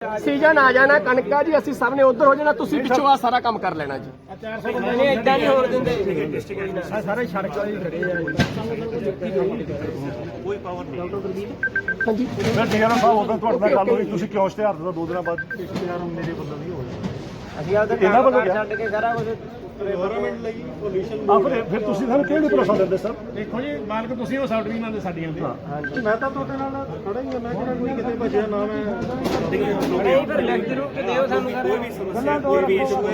Season आ जाना कणक का जी, असं सब ने उधर हो जाना, तुम पिछों आ सारा काम कर लेना जी। सारे सड़क वाले खड़े ਕੋਈ ਪਾਵਰ ਨਹੀਂ हाँ जी ਮੈਂ ਡੀਆਰਓ ਸਾਹਿਬ ਉਦੋਂ ਤੁਹਾਡੇ ਨਾਲ ਗੱਲ ਹੋਈ, ਤੁਸੀਂ ਕਿਉਂ ਇਸ਼ਤਿਹਾਰ ਦਿੱਤਾ 2 ਦਿਨਾਂ ਬਾਅਦ? ਇਸ਼ਤਿਹਾਰ ਮੇਰੇ ਵੱਲੋਂ ਨਹੀਂ ਹੋਇਆ। ਅਸੀਂ ਆਪਦਾ ਇਹਨਾਂ ਵੱਲੋਂ ਗਿਆ ਛੱਡ ਕੇ ਸਾਰਾ ਕੁਝ ਗਵਰਨਮੈਂਟ ਲਈ ਪੋਲੂਸ਼ਨ ਫਿਰ ਤੁਸੀਂ ਸਾਨੂੰ ਕਿਹੜੀ ਭਰੋਸਾ ਦਿੰਦੇ ਸਰ? ਦੇਖੋ ਜੀ, ਮਾਲਕ ਤੁਸੀਂ ਹੋ ਸਾਡੀ ਵੀ ਮੰਨਦੇ ਸਾਡੀਆਂ ਦੇ। ਮੈਂ ਤਾਂ ਤੁਹਾਡੇ ਨਾਲ ਖੜਾ ਹੀ ਹਾਂ, ਮੈਂ ਕਿਹੜਾ ਕੋਈ ਕਿਤੇ ਭੱਜਿਆ ਨਾ ਮੈਂ नहीं पर लेफ्ट रूट के देव सानू कोई भी समस्या कोई भी इशू है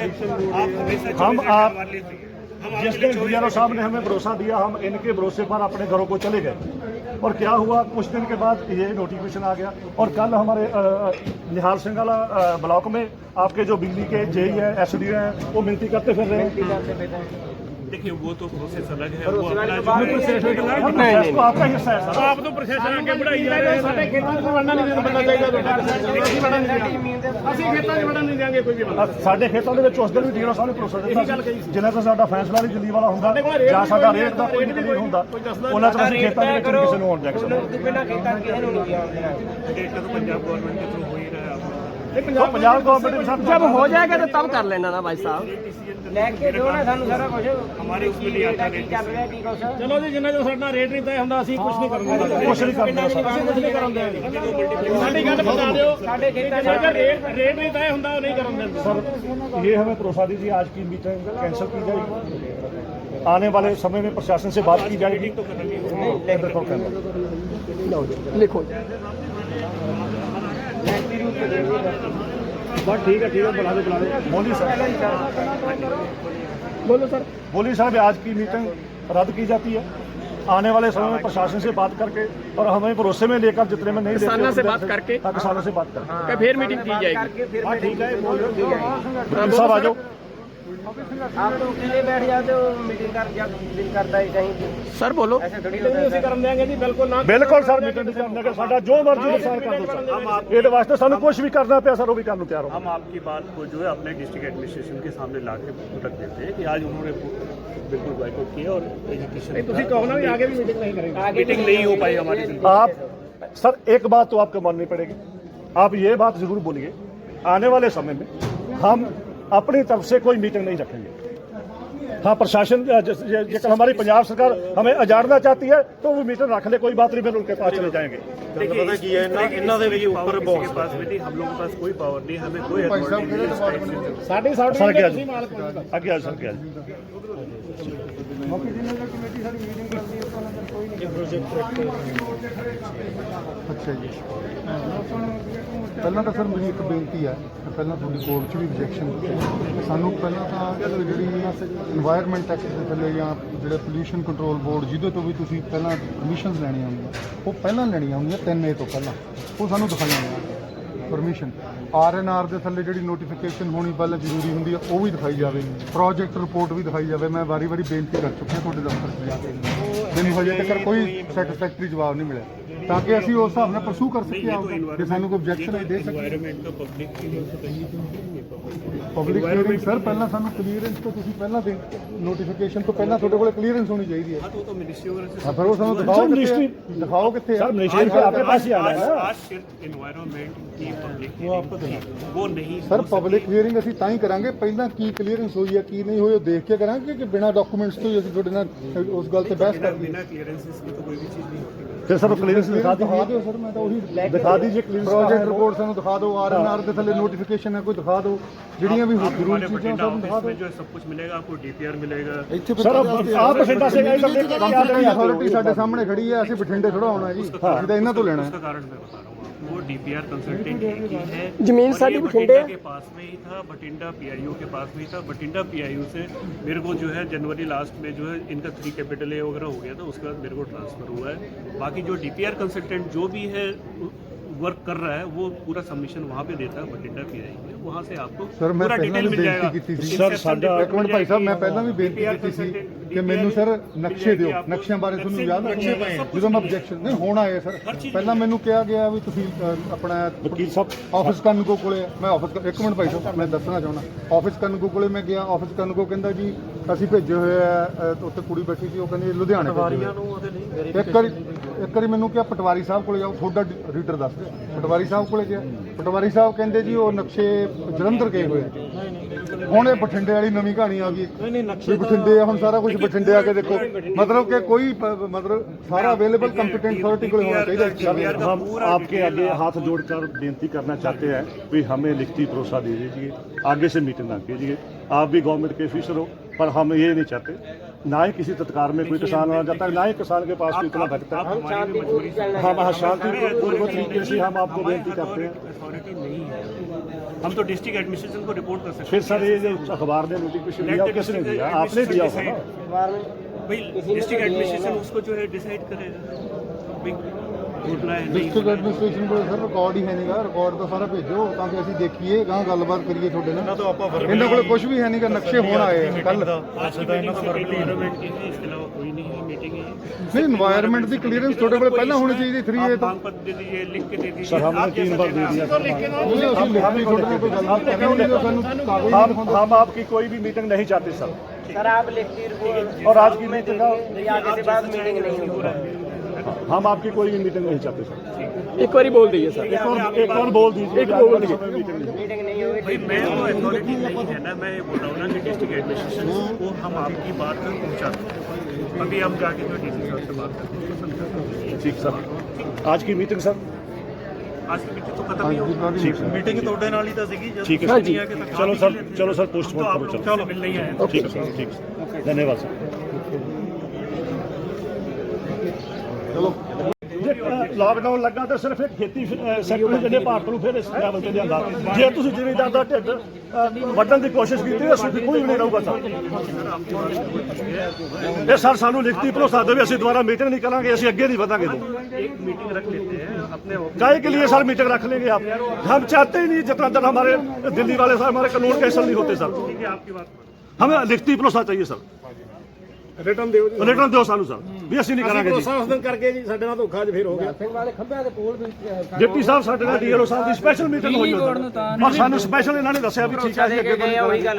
आप हमेशा हम 24 आप घंटे लेते हैं। हम जिस दिन ਡੀआरओ साहब ने हमें भरोसा दिया, हम इनके भरोसे पर अपने घरों को चले गए, और क्या हुआ कुछ दिन के बाद ये नोटिफिकेशन आ गया। और कल हमारे निहाल सिंघाला ब्लॉक में आपके जो बिजली के जेई है, एसडीओ हैं, वो मिलती करते फिर रहे हैं। देखिए वो तो प्रोसेस अलग है, वो अपना जो प्रोसेस तो आपका हिस्सा है सर। आप तो प्रोसेस आगे बढ़ाई जा रहे हैं। साडे खेतां 'ਚ ਵੜਨਾ ਨਹੀਂ ਬੰਦਾ ਚਾਹੀਦਾ ਤੁਹਾਡਾ, ਅਸੀਂ ਵੜਨ ਨਹੀਂ ਦਿਆਂਗੇ, ਅਸੀਂ ਖੇਤਾਂ 'ਚ ਵੜਨ ਨਹੀਂ ਦਿਆਂਗੇ ਕੋਈ ਵੀ ਬੰਦਾ। ਸਾਡੇ ਖੇਤਾਂ ਦੇ ਵਿੱਚ ਉਸ ਦਿਨ ਵੀ ਡੀਆਰਓ ਸਾਹਿਬ ਨੇ ਭਰੋਸਾ ਦਿੱਤਾ ਸੀ, ਜਿੰਨਾ ਤਾਂ ਸਾਡਾ ਫੈਸਲਾ ਨਹੀਂ ਦਿੱਲੀ ਵਾਲਾ ਹੁੰਦਾ ਜਾਂ ਸਾਡਾ ਰੇਟ ਦਾ ਕੋਈ ਨਹੀਂ ਹੁੰਦਾ, ਉਹਨਾਂ ਚ ਅਸੀਂ ਖੇਤਾਂ ਦੇ ਵਿੱਚ ਨਹੀਂ ਕਿਸੇ ਨੂੰ ਆਉਣ ਦਿਆਂਗੇ। बिना खेता किसी ਨੂੰ नहीं जान देना। डेट का तो पंजाब गवर्नमेंट के थ्रू हो ही रहा है। पंजाब गवर्नमेंट के साथ जब हो जाएगा तो तब कर लेना ना भाई साहब, लेके दो ना सानू सारा कुछ हमारे उसमें नहीं आता की चल रहा की कुछ। चलो जी, जिन्ना जो साडा रेट नहीं तय ਹੁੰਦਾ ਅਸੀਂ ਕੁਝ ਨਹੀਂ ਕਰਾਂਗੇ, कुछ नहीं करना सर। ਅਸੀਂ ਕੁਝ ਨਹੀਂ ਕਰਾਂਗੇ। ਸਾਡੀ ਗੱਲ ਬਤਾ ਦਿਓ, साडे खेता ਅਗਰ रेट नहीं तय ਹੁੰਦਾ ਉਹ ਨਹੀਂ ਕਰਨ ਦਿੰਦੇ। सर ये हमें भरोसा दीजिए, आज की मीटिंग कैंसिल की जाएगी, आने वाले समय में प्रशासन से बात की जाएगी। लिखो बस ठीक है बुला दो बोलिए सर। बोलो सर। बोलिए साहब, आज की मीटिंग रद्द की जाती है, आने वाले समय में प्रशासन से बात करके और हमें भरोसे में लेकर जितने में नहीं किसानों लेते से बात करके, किसानों से बात करके कि फिर मीटिंग की जाएगी। ठीक है साहब आ जाओ। आप तो अकेले बैठ जाते हो, मीटिंग कर जब दिल करता है कहीं सर बोलो, ऐसे थोड़ी होता है। ਅਸੀਂ ਕਰਨ ਦਿਆਂਗੇ ਜੀ, ਬਿਲਕੁਲ ਨਾ। बिल्कुल सर, मीटिंग नहीं करने का साडा जो मर्जी नुकसान कर दो सर, ये वास्ते सानू कुछ भी करना पे सर वो भी करने तैयार हो। हम आपकी बात को जो है अपने डिस्ट्रिक्ट एडमिनिस्ट्रेशन के सामने ला के रख देते हैं कि आज उन्होंने बिल्कुल बाइकआउट किया और एजुकेशन ਤੁਸੀਂ कहो ना आगे भी मीटिंग नहीं करेंगे, मीटिंग नहीं हो पाई हमारी। आप सर एक बात तो आपको माननी पड़ेगी, आप ये बात जरूर बोलिए, आने वाले समय में हम अपनी तरफ से कोई मीटिंग नहीं रखेंगे। हाँ, प्रशासन जैसे हमारी पंजाब सरकार हमें अजाड़ना चाहती है तो वो मीटिंग रख ले, कोई बात नहीं, फिर उनके पास चले जाएंगे। पता की है इन्ना दे भी ऊपर बॉस के पास भी नहीं, हम लोगों के पास कोई पावर नहीं, हमें कोई अथॉरिटी नहीं। साढ़े सर के आगे आ सर के ਅੱਛਾ ਜੀ, ਪਹਿਲਾਂ ਤਾਂ ਸਰ ਮੇਰੀ ਇੱਕ ਬੇਨਤੀ ਹੈ, ਪਹਿਲਾਂ ਤੁਹਾਡੀ ਕੋਰਟ 'ਚ ਵੀ ਰਿਜੈਕਸ਼ਨ ਦਿੱਤੀ ਸਾਨੂੰ। ਪਹਿਲਾਂ ਤਾਂ ਜਿਹੜੀ ਇਨਵਾਇਰਨਮੈਂਟ ਐਕਟ ਦੇ ਥੱਲੇ ਜਾਂ ਜਿਹੜਾ ਪੋਲਿਊਸ਼ਨ ਕੰਟਰੋਲ ਬੋਰਡ ਜਿਹਦੇ ਤੋਂ ਵੀ ਤੁਸੀਂ ਪਹਿਲਾਂ ਪਰਮਿਸ਼ਨਸ ਲੈਣੀਆਂ ਹੁੰਦੀਆਂ, ਉਹ ਪਹਿਲਾਂ ਲੈਣੀਆਂ ਹੁੰਦੀਆਂ 3 ਮਈ ਤੋਂ ਪਹਿਲਾਂ, ਉਹ ਸਾਨੂੰ ਦਿਖਾਈਆਂ ਨੇ ਪਰਮਿਸ਼ਨ। RNR ਦੇ ਥੱਲੇ ਜਿਹੜੀ ਨੋਟੀਫਿਕੇਸ਼ਨ ਹੋਣੀ ਪਹਿਲਾਂ ਜ਼ਰੂਰੀ ਹੁੰਦੀ ਹੈ ਉਹ ਵੀ ਦਿਖਾਈ ਜਾਵੇ, ਪ੍ਰੋਜੈਕਟ ਰਿਪੋਰਟ ਵੀ ਦਿਖਾਈ ਜਾਵੇ। ਮੈਂ ਵਾਰੀ ਬੇਨਤੀ ਕਰ ਚੁੱਕਿਆ ਤੁਹਾਡੇ ਦਫ਼ਤਰ 'ਚ ਜਾ ਕੇ, ਮੈਨੂੰ ਹਜੇ ਤੱਕ ਕੋਈ ਸੈਟੀਸਫੈਕਟਰੀ ਜਵਾਬ ਨਹੀਂ ਮਿਲਿਆ, ਤਾਂ ਕਿ ਅਸੀਂ ਉਸ ਹਿਸਾਬ ਨਾਲ ਪਰਸੂ ਕਰ ਸਕੀਏ ਕਿ ਸਾਨੂੰ ਕੋਈ ਆਬਜੈਕਸ਼ਨ ਦੇ ਸਕੀਏ। एनवायरनमेंट का पब्लिक ਪਬਲਿਕ ਹੀਅਰਿੰਗ ਸਰ ਪਹਿਲਾਂ ਸਾਨੂੰ ਕਲੀਅਰੈਂਸ ਤੋਂ ਤੁਸੀਂ ਪਹਿਲਾਂ ਦੇ ਨੋਟੀਫਿਕੇਸ਼ਨ ਤੋਂ ਪਹਿਲਾਂ ਤੁਹਾਡੇ ਕੋਲ ਕਲੀਅਰੈਂਸ ਹੋਣੀ ਚਾਹੀਦੀ ਹੈ। तो मिनिस्ट्री वगैरह से ਹਾਂ, ਫਿਰ ਉਹ ਸਾਨੂੰ ਦਿਖਾਓ ਕਿੱਥੇ सर मिनिस्ट्री के आपके पास ही आना है ना। आज सिर्फ एनवायरनमेंट की पब्लिक वो नहीं ਸਰ ਪਬਲਿਕ ਹੀਅਰਿੰਗ ਅਸੀਂ ਤਾਂ ਹੀ ਕਰਾਂਗੇ, ਪਹਿਲਾਂ ਕੀ ਕਲੀਅਰੈਂਸ ਹੋਈ ਹੈ ਕੀ ਨਹੀਂ ਹੋਈ ਉਹ ਦੇਖ ਕੇ ਕਰਾਂਗੇ, ਕਿ ਬਿਨਾਂ ਡਾਕੂਮੈਂਟਸ ਤੋਂ ਹੀ ਅਸੀਂ ਤੁਹਾਡੇ ਨਾਲ ਉਸ ਗੱਲ ਤੇ ਬਹਿਸ ਕਰਦੇ। बिना क्लियरेंसेस की तो कोई भी चीज़ नहीं होती। फिर सर क्लियरेंस दिखा ਦਿਖਾ दीजिए, ਦਿਓ ਸਰ, ਮੈਂ ਤਾਂ ਉਹੀ दिखा दीजिए क्लियरेंस ਪ੍ਰੋਜੈਕਟ ਰਿਪੋਰਟ ਸਾਨੂੰ ਦਿਖਾ ਦਿਓ, RNR ਦੇ ਥੱਲੇ ਨੋਟੀਫਿਕੇਸ਼ਨ है कोई ਦਿਖਾ ਦਿਓ, ਜਿਹੜੀਆਂ ਵੀ ਜ਼ਰੂਰੀ हमारे ਚੀਜ਼ਾਂ बठिंडा ਸਭ ਦਿਖਾ ऑफिस दिਓ। में जो है सब कुछ मिलेगा आपको, DPR मिलेगा। ਇੱਥੇ सर आप बठिंडा से गए सर, अथॉरिटी ਸਾਡੇ ਸਾਹਮਣੇ ਖੜੀ ਹੈ, ਅਸੀਂ ਬਠਿੰਡੇ ਥੋੜਾ ਆਉਣਾ ਜੀ, ਅਸੀਂ ਤਾਂ ਇਹਨਾਂ ਤੋਂ ਲੈਣਾ ਹੈ। उसका कारण मैं बता रहा हूँ आपको, वो DPR कंसल्टेंट एक ही है, जमीन और साडी ये बठिंडे के पास में ही था, बठिंडा PIO के पास में ही था। बठिंडा PIO से मेरे को जो है जनवरी लास्ट में जो है इनका 3 कैपिटल ए वगैरह हो गया था, उसके बाद मेरे को ट्रांसफ़र हुआ है। बाकी जो DPR कंसल्टेंट जो भी है वर्क कर रहा है वो पूरा सबमिशन वहाँ पे देता है, बठिंडा PI में, वहाँ से आपको सर मैं पूरा पहले डिटेल भी मिल जाएगा। बेनती की थी सर साडा ਇੱਕ ਮਿੰਟ ਭਾਈ ਸਾਹਿਬ, ਮੈਂ ਪਹਿਲਾਂ ਵੀ ਬੇਨਤੀ ਕੀਤੀ ਸੀ ਕਿ ਮੈਨੂੰ ਸਰ ਨਕਸ਼ੇ ਦਿਓ, ਨਕਸ਼ਿਆਂ ਬਾਰੇ ਤੁਹਾਨੂੰ ਯਾਦ ਹੈ ਜਦੋਂ ਮੈਂ ਆਬਜੈਕਸ਼ਨ ਨਹੀਂ ਹੋਣ ਆਏ ਸਰ, ਪਹਿਲਾਂ ਮੈਨੂੰ ਕਿਹਾ ਗਿਆ ਵੀ ਤੁਸੀਂ ਆਪਣਾ वकील साहब ਆਫਿਸ ਕਾਨੂੰਗੋ ਕੋਲੇ, ਮੈਂ ਆਫਿਸ ਇੱਕ ਮਿੰਟ ਭਾਈ ਸਾਹਿਬ ਮੈਂ ਦੱਸਣਾ ਚਾਹੁੰਦਾ, ਆਫਿਸ ਕਾਨੂੰਗੋ ਕੋਲੇ ਮੈਂ ਗਿਆ, ਆਫਿਸ ਕਾਨੂੰਗੋ ਕਹਿੰਦਾ ਜੀ ਅਸੀਂ ਭੇਜੇ ਹੋਏ ਆ, ਉੱਥੇ ਕੁੜੀ ਬੈਠੀ ਸੀ, ਉਹ ਕਹਿੰਦੀ ਲੁਧਿਆਣੇ ਭੇਜੇ ਹੋਏ। ਇੱਕ ਵਾਰੀ ਇੱਕ ਵਾਰੀ ਮੈਨੂੰ ਕਿਹਾ ਪਟਵਾਰੀ ਸਾਹਿਬ ਕੋਲੇ ਜਾਓ, ਤੁਹਾਡਾ ਰੀਡਰ ਦੱਸ ਦਿਓ। ਪਟਵਾਰੀ ਸਾਹਿਬ ਕੋਲੇ ਗਿਆ, ਪਟਵਾਰੀ ਸਾਹਿਬ ਕਹਿੰਦੇ ਜੀ ਉਹ ਨਕਸ਼ੇ ਜਲੰਧਰ ਗਏ ਹੋਏ ਆ। ਹੁਣ ਇਹ ਬਠਿੰਡੇ ਵਾਲੀ ਨਵੀਂ ਕਹਾਣੀ ਆ ਗਈ ਵੀ ਬਠਿੰਡੇ ਆ, ਹੁਣ ਸਾਰਾ ਕੁਝ ਬਠਿੰਡੇ ਆ ਕੇ ਦੇਖੋ, मतलब कि कोई मतलब सारा अवेलेबल कंपिटेंट अथॉरिटी को होना चाहिए। हम आपके आगे हाथ जोड़कर बेनती करना चाहते हैं कि हमें लिखती भरोसा दे दीजिए, आगे से मीटिंग ना कीजिए। आप भी गवर्नमेंट के ऑफिसर हो, पर हम ये नहीं चाहते, ना ही किसी तत्कार में कोई किसान आना जाता है, ना ही किसान के पास कोई इतना भटकता है। हम शांतिपूर्वक तरीके से हम आपको बेनती करते हैं। अथॉरिटी नहीं है, हम तो डिस्ट्रिक्ट एडमिनिस्ट्रेशन को रिपोर्ट कर सकते हैं। फिर सर ये जो अखबार ने नोटिफिकेशन दिया किसने दिया? आपने दिया होगा ना। भाई डिस्ट्रिक्ट एडमिनिस्ट्रेशन उसको जो है डिसाइड करेगा भाई घोटना है नहीं डिस्ट्रिक्ट एडमिनिस्ट्रेशन को सर रिकॉर्ड ही है नहींगा, रिकॉर्ड तो सारा भेजो ताकि ਅਸੀਂ ਦੇਖੀਏ ਗਾਂ ਗੱਲਬਾਤ ਕਰੀਏ ਤੁਹਾਡੇ ਨਾਲ। ਇਹਨਾਂ ਕੋਲ ਕੁਝ ਵੀ ਹੈ ਨਹੀਂਗਾ, ਨਕਸ਼ੇ ਹੋਣ ਆਏ ਕੱਲ। एनवायरमेंट की है, इसके अलावा कोई नहीं है मीटिंग है। ਨਹੀਂ এনवायरमेंट ਦੀ ਕਲੀਅरेंस ਤੁਹਾਡੇ ਕੋਲ ਪਹਿਲਾਂ ਹੋਣੀ ਚਾਹੀਦੀ 3A ਤੋਂ। मांग पत्र दे दीजिए, लिख के दे दीजिए। सर हमने 3 बार दे दिया। हम आपकी कोई भी मीटिंग नहीं चाहते सर। सर आप लिखती रिपोर्ट और आज की मीटिंग आगे से बाद मीटिंग नहीं होगी। हम आपकी कोई भी मीटिंग नहीं चाहते सर। एक बार बोल दीजिए सर, एक और बोल दीजिए, एक बोल दीजिए। मीटिंग नहीं होगी। भाई मैं वो अथॉरिटी नहीं है ना, मैं ये बोल रहा हूँ ना कि डिस्ट्रिक्ट एडमिनिस्ट्रेशन को हम आपकी बात तक पहुँचाते हैं। अभी हम जाके जो डीसी साहब से बात करते हैं। ठीक सर, आज की मीटिंग सर आज की मीटिंग तो खत्म ही होगी। ठीक है, मीटिंग ਤੁਹਾਡੇ ਨਾਲ ਹੀ ਤਾਂ ਸੀਗੀ। ठीक है सर। चलो सर पोस्टपोन करो। चलो मिल नहीं आए। ठीक है सर, ठीक है, धन्यवाद सर। ਚਲੋ ਲਾਕਡਾਊਨ ਲੱਗਾ ਤਾਂ ਸਿਰਫ ਇੱਕ ਖੇਤੀ ਸੈਕਟਰ ਜਿਹਨੇ ਭਾਰਤ ਨੂੰ ਫਿਰ ਇਸ ਲੈਵਲ ਤੇ ਲਿਆਂਦਾ। ਜੇ ਤੁਸੀਂ ਜ਼ਿਮੀਂਦਾਰ ਦਾ ਢਿੱਡ ਵੱਢਣ ਦੀ ਕੋਸ਼ਿਸ਼ ਕੀਤੀ ਤਾਂ ਸੁਖੀ ਕੋਈ ਵੀ ਨਹੀਂ ਰਹੂਗਾ ਸਰ। ਇਹ ਸਰ ਸਾਨੂੰ ਲਿਖਤੀ ਭਰੋਸਾ ਦੇਵੇ, ਅਸੀਂ ਦੁਬਾਰਾ ਮੀਟਿੰਗ ਨਹੀਂ ਕਰਾਂਗੇ, ਅਸੀਂ ਅੱਗੇ नहीं ਵਧਾਂਗੇ। एक मीटिंग रख लेते हैं अपने काहे के लिए सर मीटिंग रख लेंगे आप? हम चाहते ही नहीं, जितना देर हमारे दिल्ली वाले सर हमारे कानून कैंसिल नहीं होते सर। ठीक है, आपकी बात हमें लिखती भरोसा चाहिए सर। ਰਿਟਰਨ ਦਿਓ ਜੀ। रिटर्न दो सानू सर, भी ਅਸੀਂ ਨਹੀਂ ਕਰਾਂਗੇ ਜੀ। ਭਰੋਸਾ ਉਸ ਦਿਨ ਕਰਕੇ ਜੀ ਸਾਡੇ ਨਾਲ ਧੋਖਾ ਅੱਜ ਫੇਰ ਹੋ ਗਿਆ। ਡਿਪਟੀ ਸਾਹਿਬ ਸਾਡੇ ਨਾਲ ਡੀਐਲਓ ਸਾਹਿਬ ਦੀ ਸਪੈਸ਼ਲ ਮੀਟਿੰਗ ਹੋਈ ਔਰ ਸਾਨੂੰ ਸਪੈਸ਼ਲ ਇਹਨਾਂ ਨੇ ਦੱਸਿਆ ਵੀ ਠੀਕ ਹੈ ਜੀ ਅੱਗੇ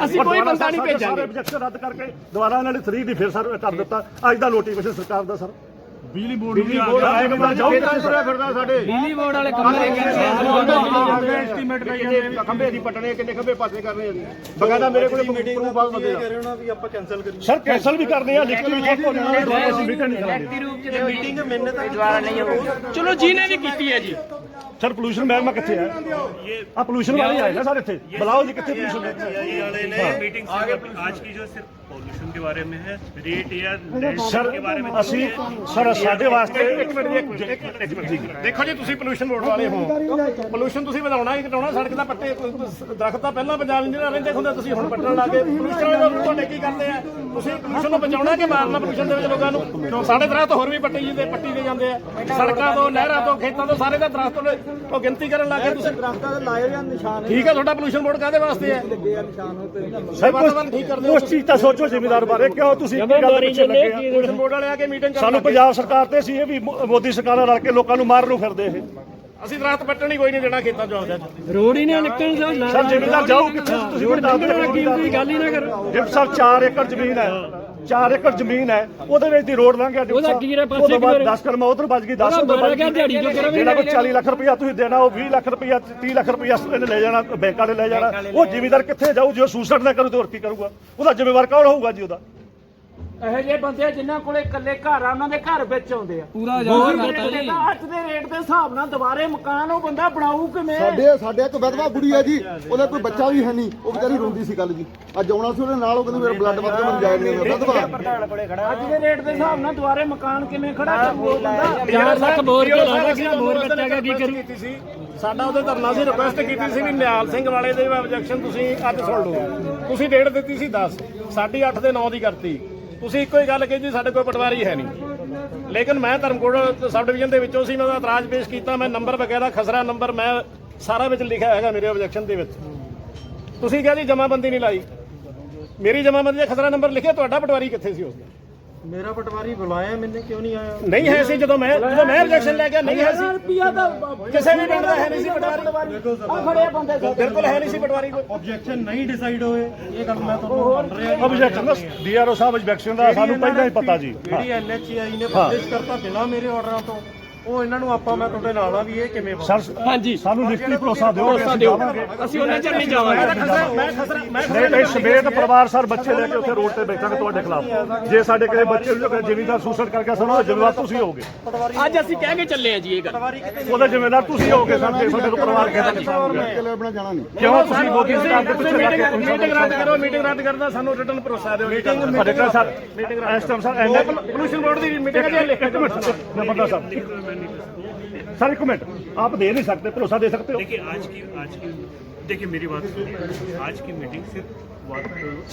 ਅਸੀਂ ਕੋਈ ਬੰਦਾ ਨਹੀਂ ਭੇਜਾਂਗੇ। ਸਾਰੇ ਆਬਜੈਕਸ਼ਨ ਰੱਦ ਕਰਕੇ ਦੁਬਾਰਾ ਇਹਨਾਂ ਨੇ 3 ਦੀ ਫਿਰ ਸਰ ਕਰ ਦਿੱਤਾ। ਅੱਜ ਦਾ ਨੋਟੀਫਿਕੇਸ਼ਨ ਸਰਕਾਰ ਦਾ ਸਰ ਬਿਜਲੀ ਬੋਰਡ ਆਏਗਾ ਜਾਓ ਕਿੱਥੇ ਸਰ ਫਿਰਦਾ ਸਾਡੇ ਬਿਜਲੀ ਬੋਰਡ ਵਾਲੇ ਖੰਭੇ ਐਸਟੀਮੇਟ ਪਈ ਜਾਂਦੇ ਖੰਭੇ ਦੀ ਪਟਣੇ ਕਿੰਨੇ ਖੰਭੇ ਪਾਸੇ ਕਰਨੇ ਜੀ ਬਕਾਇਦਾ ਮੇਰੇ ਕੋਲ ਪ੍ਰੂਫ ਆ ਬੰਦੇ ਕਹਿ ਰਹੇ ਹੋ ਨਾ ਵੀ ਆਪਾਂ ਕੈਨਸਲ ਕਰੀਏ। ਸਰ ਕੈਂਸਲ ਵੀ ਕਰਦੇ ਆ, ਲਿਖਤੀ ਵੀ ਚੈੱਕ ਹੋਣਾ ਹੈ, ਦੁਬਾਰਾ ਅਸੀਂ ਮੀਟਿੰਗ ਨਹੀਂ ਕਰਾਂਗੇ। ਰੂਪ ਚ ਮੀਟਿੰਗ ਮੈਨੇ ਤਾਂ ਦੁਬਾਰਾ ਨਹੀਂ ਹੋਊਗੀ। ਚਲੋ ਜਿਹਨੇ ਵੀ ਕੀਤੀ ਹੈ ਜੀ। ਸਰ ਪੋਲੂਸ਼ਨ ਮਹਿਕਮਾ ਕਿੱਥੇ ਹੈ? ਆ ਪੋਲੂਸ਼ਨ ਵਾਲੇ ਆਏ ਨਾ ਸਰ ਇੱਥੇ, ਬੁਲਾਓ ਜੀ ਕਿੱਥੇ ਪੋਲੂਸ਼ਨ वाले ने मीटिंग आज की जो सिर्फ पॉल्यूशन के बारे में है, रेट या ਸਰ के बारे में ਅਸੀਂ ਸਰ ਸਾਡੇ ਵਾਸਤੇ ਦੇਖੋ ਜੀ ਤੁਸੀਂ ਪੋਲੂਸ਼ਨ ਬੋਰਡ ਵਾਲੇ ਹੋ, ਪੋਲੂਸ਼ਨ ਤੁਸੀਂ ਵਧਾਉਣਾ ਹੀ ਘਟਾਉਣਾ। ਸੜਕ ਦਾ ਪੱਟੇ ਦਰਖਤ ਤਾਂ ਪਹਿਲਾਂ ਪੰਜਾਬ ਇੰਜੀਨੀਅਰ ਰਹਿੰਦੇ ਹੁੰਦੇ, ਤੁਸੀਂ ਹੁਣ ਪੱਟਣ ਲੱਗੇ। ਪੋਲੂਸ਼ਨ ਵਾਲੇ ਤੁਹਾਡੇ ਕੀ ਕਰਦੇ ਆ? ਤੁਸੀਂ ਪੋਲੂਸ਼ਨ ਨੂੰ ਬਚਾਉਣਾ ਕਿ ਮਾਰਨਾ ਪੋਲੂਸ਼ਨ ਦੇ ਵਿੱਚ ਲੋਕਾਂ ਨੂੰ? ਸਾਡੇ ਦਰਖਤ ਹੋਰ ਵੀ ਪੱਟੀ ਦੇ ਜਾਂਦੇ ਆ, ਸੜਕਾਂ ਤੋਂ, ਨਹਿਰਾਂ ਤੋਂ, ਖੇਤਾਂ ਤੋਂ, ਸਾਰੇ ਦਾ ਦਰਖਤ ਉਹ ਗਿਣਤੀ ਕਰਨ ਲੱਗੇ ਤੁਸੀਂ। ਦਰਖਤਾਂ ਦੇ ਲਾਏ ਜਾਂ ਨਿਸ਼ਾਨ ਠੀਕ ਹੈ, ਤੁਹਾਡਾ ਪੋਲੂਸ਼ਨ ਬੋਰਡ ਕਾਹਦੇ ਵਾਸਤੇ ਹੈ? ਸਰ ਵਾਤਾਵਰਨ ਠੀਕ ਕਰਦੇ ਹੋ ਉਸ ਚੀਜ਼ ਤਾਂ ਸੋਚੋ ਜ਼ਿਮੀਦਾਰ ਬਾਰੇ, ਕਿਉਂ ਤੁਸੀਂ ਇੱਕ ਗੱਲ ਪਿੱਛੇ ਲੱਗੇ ਆ? ਪੋਲੂਸ਼ਨ ਬੋਰਡ ਵਾਲੇ ਆ ਕੇ ਮੀਟਿੰਗ ਸਾਨੂੰ ਪੰਜਾਬ ਸਰਕਾਰ ਤੇ ਸੀ, ਇਹ ਵੀ ਮੋਦੀ ਸਰਕਾਰ ਨਾਲ ਰਲ ਕੇ ਲੋਕਾਂ ਨੂੰ ਮਾਰਨ ਨੂੰ ਫਿਰਦੇ ਇਹ। ਅਸੀਂ ਦਰਖਤ ਪੱਟਣ ਹੀ ਕੋਈ ਨਹੀਂ ਦੇਣਾ ਖੇਤਾਂ ਚੋਂ ਆਉਂਦੇ। ਰੋਡ ਹੀ ਨਹੀਂ ਨਿਕਲਣ ਸਰ ਜ਼ਿਮੀਦਾਰ ਜਾਓ ਕਿੱਥੇ? ਤੁਸੀਂ ਕੋਈ ਦੱਸ ਦਿਓ ਦੀ ਗੱਲ ਹੀ ਨਾ ਕਰੋ। ਜਿਪ ਸਾਹਿਬ 4 ਏਕੜ ਜ਼ਮੀਨ ਹੈ, 4 ਏਕੜ ਜ਼ਮੀਨ ਹੈ, ਉਹਦੇ ਵਿੱਚ ਦੀ ਰੋਡ ਲੰਘ ਗਿਆ ਡਿਪ ਉਹਦਾ ਕੀ ਰੇ ਸਾਹਿਬ। ਪਾਸੇ ਉਹਦੇ ਬਾਅਦ ਕੀ 10 ਕਰਮਾ ਉਧਰ ਵੱਜ ਗਈ, 10 ਮਾਰਿਆ ਗਿਆ ਦਿਹਾੜੀ ਜੋ ਕਰਾਂ ਵੀ ਜਿਹੜਾ ਕੋਈ 40 ਲੱਖ ਰੁਪਇਆ ਤੁਸੀਂ ਦੇਣਾ, ਉਹ 20 ਲੱਖ ਰੁਪਇਆ 30 ਲੱਖ ਰੁਪਇਆ ਇਹਨੇ ਲੈ ਜਾਣਾ, ਬੈਂਕਾਂ ਨੇ ਲੈ ਜਾਣਾ। ਉਹ ਜ਼ਿਮੀਦਾਰ ਕਿੱਥੇ ਜਾਊ? ਜੇ ਸੁਸਾਈਡ ਨਾ ਕਰੂ ਤੇ ਹੋਰ ਕੀ ਕਰੂਗਾ? ਉਹਦਾ ਜ਼ਿੰਮੇਵਾਰ ਕੌਣ ਹੋਊਗਾ ਜੀ ਉਹਦਾ? ਇਹੋ ਜਿਹੇ ਬੰਦੇ ਜਿਨ੍ਹਾਂ ਕੋਲੇ ਇਕੱਲੇ ਘਰ ਆ, ਉਹਨਾਂ ਦੇ ਘਰ ਵਿੱਚ ਆਉਂਦੇ ਆ। ਪੂਰਾ ਅੱਜ ਦੇ ਰੇਟ ਦੇ ਹਿਸਾਬ ਨਾਲ ਦੁਬਾਰੇ ਮਕਾਨ ਉਹ ਬੰਦਾ ਬਣਾਊ ਕਿਵੇਂ? ਸਾਡੇ ਇੱਕ ਵਿਧਵਾ ਬੁੜੀ ਹੈ ਜੀ, ਉਹਦਾ ਕੋਈ ਬੱਚਾ ਵੀ ਹੈ ਨਹੀਂ, ਉਹ ਵਿਚਾਰੀ ਰੋਂਦੀ ਸੀ ਕੱਲ ਜੀ। ਅੱਜ ਆਉਣਾ ਸੀ ਉਹਦੇ ਨਾਲ, ਉਹ ਕਹਿੰਦੀ ਮੇਰਾ ਬਲੱਡ ਵੱਧ ਕੇ ਮੈਨੂੰ ਜਾਇਜ਼ ਨਹੀਂ ਹੁੰਦਾ। ਵਿਧਵਾ ਪ੍ਰਧਾਨ ਕੋਲੇ ਖੜਾ ਅੱਜ ਦੇ ਰੇਟ ਦੇ ਹਿਸਾਬ ਨਾਲ ਦੁਬਾਰੇ ਮਕਾਨ ਕਿਵੇਂ ਖੜਾ ਕਰੂ ਉਹ ਬੰਦਾ? 4 ਲੱਖ ਬੋਰ ਕੇ ਲਾਦਾ ਕਿ ਬੋਰ ਬੱਚਾ ਕੀ ਕਰੂ? ਕੀਤੀ ਸੀ ਸਾਡਾ ਉਹਦੇ ਧਰਨਾ ਸੀ, ਰਿਕੁਐਸਟ ਕੀਤੀ ਸੀ ਵੀ ਨਿਹਾਲ ਸਿੰਘ ਵਾਲੇ ਦੇ ਆਬਜੈਕਸ਼ਨ ਤੁਸੀਂ ਅੱਜ ਸੁਣ ਲਓ। ਤੁਸੀਂ ਡੇਟ ਦਿੱਤੀ ਸੀ 10, ਸਾਡੀ 8 ਦੇ 9 ਦੀ ਕਰਤੀ। ਤੁਸੀਂ ਇੱਕੋ ਹੀ ਗੱਲ ਕਹੀ ਜੀ ਸਾਡੇ ਕੋਲ ਪਟਵਾਰੀ ਹੈ ਨਹੀਂ। ਲੇਕਿਨ ਮੈਂ ਧਰਮਕੋਟ ਸਬ ਡਿਵੀਜ਼ਨ ਦੇ ਵਿੱਚੋਂ ਸੀ, ਮੈਂ ਉਹਦਾ ਇਤਰਾਜ਼ ਪੇਸ਼ ਕੀਤਾ। ਮੈਂ ਨੰਬਰ ਵਗੈਰਾ ਖਸਰਾ ਨੰਬਰ ਮੈਂ ਸਾਰਾ ਵਿੱਚ ਲਿਖਿਆ ਹੈਗਾ ਮੇਰੇ ਆਬਜੈਕਸ਼ਨ ਦੇ ਵਿੱਚ। ਤੁਸੀਂ ਕਿਹਾ ਜੀ ਜਮਾਬੰਦੀ ਨਹੀਂ ਲਾਈ, ਮੇਰੀ ਜਮਾਬੰਦੀ ਦਾ ਖਸਰਾ ਨੰਬਰ ਲਿਖਿਆ, ਤੁਹਾਡਾ ਪਟਵਾਰੀ ਕਿੱਥੇ ਸੀ ਉਸ ਦਾ? ਮੇਰਾ ਪਟਵਾਰੀ ਬੁਲਾਇਆ ਮੈਨੇ ਕਿਉਂ ਨਹੀਂ ਆਇਆ? ਨਹੀਂ ਹੈ ਸੀ ਜਦੋਂ ਮੈਂ ਰਿਜੈਕਸ਼ਨ ਲੈ ਗਿਆ ਨਹੀਂ ਹੈ ਸੀ ਰੁਪਿਆ ਦਾ ਕਿਸੇ ਵੀ ਪਿੰਡ ਦਾ ਹੈ ਨਹੀਂ ਸੀ ਪਟਵਾਰੀ ਆ ਖੜੇ ਬੰਦੇ ਸਾਡੇ ਬਿਲਕੁਲ ਹੈ ਨਹੀਂ ਸੀ ਪਟਵਾਰੀ ਕੋਈ ਆਬਜੈਕਸ਼ਨ ਨਹੀਂ ਡਿਸਾਈਡ ਹੋਏ, ਇਹ ਗੱਲ ਮੈਂ ਤੁਹਾਨੂੰ ਮੰਨ ਰਿਹਾ। ਆਬਜੈਕਸ਼ਨ ਡੀਆਰਓ ਸਾਹਿਬ ਆਬਜੈਕਸ਼ਨ ਦਾ ਸਾਨੂੰ ਪਹਿਲਾਂ ਹੀ ਪਤਾ ਜੀ। ਜਿਹੜੀ ਐਨਐਚਆਈ ਨੇ ਪਬਲਿਸ਼ ਕਰਤਾ ਬਿਨਾਂ ਮੇਰੇ ਆਰਡਰਾਂ ਤੋਂ, ਉਹ ਇਹਨਾਂ ਨੂੰ ਆਪਾਂ ਮੈਂ ਤੁਹਾਡੇ ਨਾਲ ਆ ਵੀ ਇਹ ਕਿਵੇਂ ਸਰ ਹਾਂਜੀ ਸਾਨੂੰ ਲਿਖਤੀ ਭਰੋਸਾ ਦਿਓ, ਅਸੀਂ ਉਹਨਾਂ ਚਿਰ ਨਹੀਂ ਜਾਵਾਂਗੇ। ਨਹੀਂ ਨਹੀਂ ਸਮੇਤ ਪਰਿਵਾਰ ਸਰ ਬੱਚੇ ਲੈ ਕੇ ਉੱਥੇ ਰੋਡ ਤੇ ਬੈਠਾਂਗੇ ਤੁਹਾਡੇ ਖਿਲਾਫ। ਜੇ ਸਾਡੇ ਕਿਸੇ ਬੱਚੇ ਨੂੰ ਜ਼ਿਮੀਂਦਾਰ ਸੁਸਾਈਡ ਕਰਕੇ ਸਾਨੂੰ ਜ਼ਿੰਮੇਵਾਰ ਤੁਸੀਂ ਹੋਗੇ। ਅੱਜ ਅਸੀਂ ਕਹਿ ਕੇ ਚੱਲੇ ਆ ਜੀ ਇਹ ਗੱਲ। ਉਹਦਾ ਜ਼ਿੰਮੇਵਾਰ ਤੁਸੀਂ ਹੋਗੇ ਸਰ, ਜੇ ਸਾਡੇ ਪਰਿਵਾਰ ਕਿਸੇ ਦਾ ਨੁਕਸਾਨ ਹੋਇਆ ਆਪਣਾ ਜਾਣਾ ਨਹੀਂ ਕਿਉਂ ਤੁਸੀਂ ਮੋਦੀ ਸਰਕਾਰ ਦੇ ਪਿੱਛੇ ਲੱਗ ਕੇ ਮੀਟਿੰਗ ਰੱਦ ਕਰੋ, ਮੀਟਿੰਗ ਰੱਦ ਕਰਦਾ ਸਾਨੂੰ ਰਿਟਰਨ ਭਰੋਸਾ ਦਿਓ। ਸਾਡੇ ਕੋਲ ਸਰ ਇਸ ਟਾਈਮ ਸਰ ਐਨਏ ਪੋਲੂਸ਼ਨ ਬੋਰਡ ਦੀ ਮੀਟਿੰਗ ਹੈ ਲਿਖ ਕੇ ਬੰਦਾ सर एक मिनट, आप दे नहीं सकते, भरोसा दे सकते हो? देखिए देखिए मेरी बात सुनिए। आज की मीटिंग सिर्फ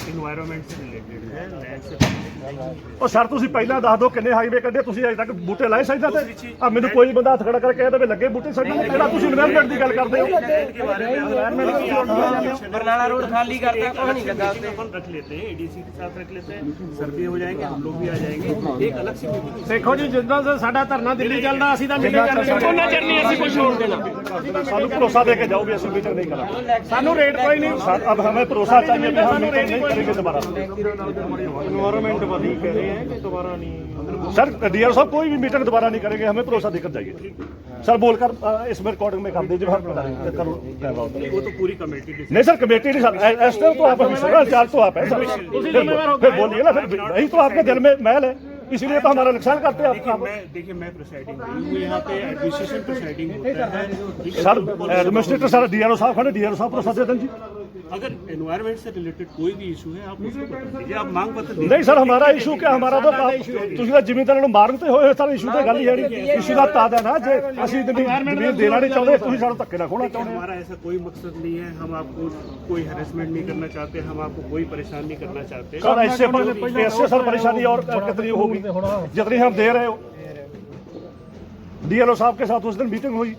इन्वायरमेंट से रिलेटेड है, लैंड से रिलेटेड नहीं है। ਉਹ ਸਰ ਤੁਸੀਂ ਪਹਿਲਾਂ ਦੱਸ ਦਿਓ ਕਿੰਨੇ ਹਾਈਵੇ ਕੱਢੇ ਤੁਸੀਂ ਅਜੇ ਤੱਕ ਬੂਟੇ ਲਾਏ ਸਾਈਡਾਂ ਤੇ? ਆ ਮੈਨੂੰ ਕੋਈ ਬੰਦਾ ਹੱਥ ਖੜਾ ਕਰਕੇ ਕਹਿੰਦਾ ਵੀ ਲੱਗੇ ਬੂਟੇ ਸਾਈਡਾਂ ਤੇ, ਕਿਹੜਾ ਤੁਸੀਂ ਇਨਵਾਇਰਨਮੈਂਟ ਦੀ ਗੱਲ ਕਰਦੇ ਹੋ? ਬਰਨਾਲਾ रोड खाली करता है, कौन नहीं लगा? अपन रख लेते हैं, एडीसी के साथ रख लेते हैं, सर्वे हो जाएंगे, हम लोग भी आ जाएंगे, एक अलग से मीटिंग। ਦੇਖੋ ਜੀ ਜਿੱਦਾਂ ਸਾਡਾ ਧਰਨਾ ਦਿੱਲੀ ਚੱਲਦਾ ਅਸੀਂ ਤਾਂ ਮੀਟਿੰਗ ਕਰਨੀ ਉਹਨਾਂ ਚਿਰ ਨਹੀਂ ਅਸੀਂ ਕੁਝ ਹੋਣ ਦੇਣਾ। ਸਾਨੂੰ ਭਰੋਸਾ ਦੇ ਕੇ ਜਾਓ ਵੀ ਅਸੀਂ ਮੀਟਿੰਗ ਨਹੀਂ ਕਰਾਂਗੇ। ਸਾਨੂੰ ਰੇਟ ਕੋਈ ਨਹੀਂ। सर अब हमें भरोसा चाहिए कि हम मीटिंग नहीं करेंगे दोबारा। एनवायरमेंट वाली कह रहे हैं कि दोबारा नहीं। सर डीआर साहब कोई भी मीटिंग दोबारा नहीं करेंगे, हमें भरोसा देकर जाइए। सर बोलकर इसमें रिकॉर्डिंग में कर दीजिए, हम करो कैमरा। वो तो पूरी कमेटी नहीं सर कमेटी नहीं सर, इस टाइम तो आप इंचार्ज तो आप है सर, फिर बोलिए ना, फिर वही तो आपके दिल में मैल है, इसीलिए तो हमारा नुकसान करते हैं आप। देखिए मैं प्रिसाइडिंग नहीं हूँ यहाँ पे, एडमिनिस्ट्रेशन प्रिसाइडिंग होता है। सर एडमिनिस्ट्रेटर सर डीआरओ साहब खड़े, डीआरओ साहब भरोसा दे दें जी। अगर एनवायरनमेंट से रिलेटेड कोई भी इशू है आप उसको बता दीजिए, आप मांग पत्र दीजिए। नहीं सर हमारा इशू क्या, हमारा तो ਤੁਸੀਂ ਤਾਂ ਜ਼ਿਮੀਂਦਾਰਾਂ ਨੂੰ ਮਾਰਦੇ ਹੋਏ ਸਰ, ਇਸ਼ੂ ਤੇ ਗੱਲ ਹੀ ਹੈ ਨਹੀਂ। ਇਸ਼ੂ ਦਾ ਤਾਦਾ ਨਾ ਜੇ ਅਸੀਂ ਜ਼ਮੀਨ ਦੇਣਾ ਨਹੀਂ ਚਾਹੁੰਦੇ, ਤੁਸੀਂ ਸਾਨੂੰ ਧੱਕੇ ਨਾਲ ਖੋਣਾ ਚਾਹੁੰਦੇ। हमारा ऐसा कोई मकसद नहीं है, हम आपको कोई हैरेसमेंट नहीं करना चाहते, हम आपको कोई परेशान नहीं करना चाहते। सर ऐसे सर परेशानी और कितनी होगी जितनी हम दे रहे हो। डीएलओ साहब के साथ उस दिन मीटिंग हुई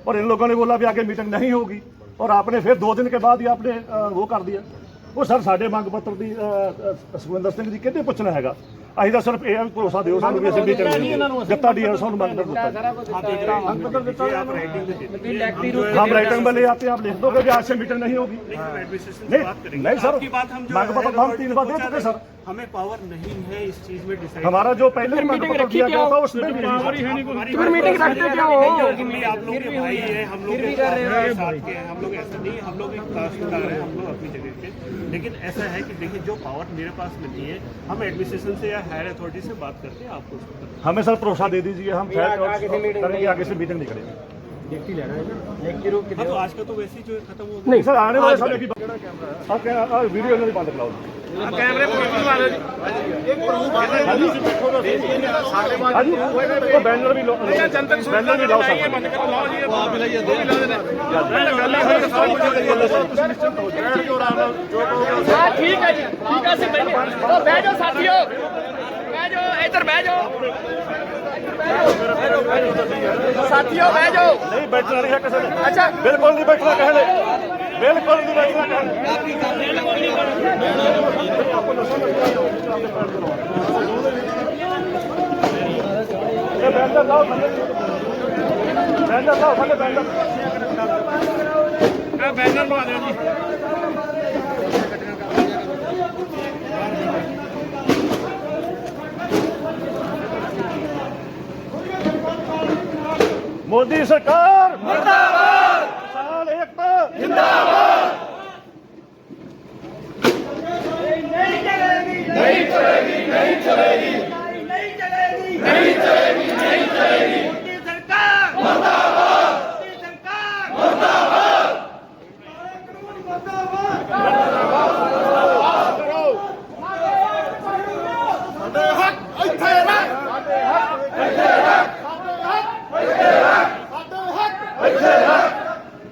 और इन लोगों ने बोला भी आगे मीटिंग नहीं होगी, और आपने फिर 2 दिन के बाद ही आपने वो कर दिया। वो सर साढ़े मंग पत्र की सुखविंदर सिंह जी कितने पूछना हैगा, ਅਸੀਂ ਤਾਂ ਸਿਰਫ ਇਹ ਭਰੋਸਾ ਦਿਓ ਸਾਨੂੰ ਵੀ ਅਸੀਂ ਮੀਟਿੰਗ ਦਿੱਤਾ ਡੀਆਰ ਸਾਹਿਬ ਨੂੰ ਮੰਗ ਦਿੱਤਾ। हम राइटिंग में ले आते हैं, आप लिख दोगे कि आज से मीटिंग नहीं होगी। नहीं सर मांग पत्र हम 3 बार दे चुके सर, हमें पावर नहीं है इस चीज में डिसाइड। हमारा जो पहले मांग पत्र दिया गया था उसमें पावर ही है नहीं। फिर मीटिंग रखते क्यों हो? आप लोग के भाई हैं, हम लोग साथ के हैं, हम लोग ऐसा नहीं, हम लोग एक कास्टदार हैं, हम लोग अपनी जगह के। लेकिन ऐसा है कि देखिए जो पावर मेरे पास में नहीं है, हम एडमिनिस्ट्रेशन से या हायर अथॉरिटी से बात करके आपको हमें सर भरोसा दे दीजिए, हम करेंगे, आगे से मीटिंग नहीं करेंगे। हाँ तो आज का तो वैसे ही जो खत्म हो गया। नहीं सर आने वाले समय की वीडियो नहीं बंद कराओ ਕੈਮਰੇ ਪੂਰੇ ਖੁਲਵਾ ਦਿਓ ਜੀ। हाँ जी तो बैनर भी लो, बैनर भी लाओ सर। ਬੰਦ ਕਰੋ, ਲਾਓ ਜੀ, ਆਪ ਹੀ ਲਾਈਏ, ਦੋ ਵੀ ਲਾ ਦੇਣਾ। ਹਾਂ ਠੀਕ ਹੈ ਜੀ, ਠੀਕ ਹੈ ਅਸੀਂ ਬਹਿ ਜਾਓ ਸਾਥੀਓ, ਬਹਿ ਜਾਓ ਇੱਧਰ ਬਹਿ ਜਾਓ ਸਾਥੀਓ ਬਹਿ ਜਾਓ। नहीं बैठना नहीं है किसी ने, अच्छा बिल्कुल नहीं बैठना कहने, बिल्कुल नहीं बैठना कहने। ये बैनर लाओ थल्ले, बैनर लाओ थल्ले, बैनर ਆ ਬੈਨਰ ਲਵਾ ਦਿਓ ਜੀ। मोदी सरकार मुर्दाबाद, किसान एकता जिंदाबाद। नहीं चलेगी नहीं चलेगी नहीं चलेगी नहीं चलेगी नहीं चलेगी नहीं चलेगी। मोदी सरकार मुर्दाबाद, मोदी सरकार मुर्दाबाद, कानून मुर्दाबाद। ਸਾਡੇ ਹੱਕ ਇੱਥੇ ਰੱਖ, ਸਾਡੇ ਹੱਕ ਇੱਥੇ ਰੱਖ, ਸਾਡੇ ਹੱਕ ਇੱਥੇ ਰੱਖ।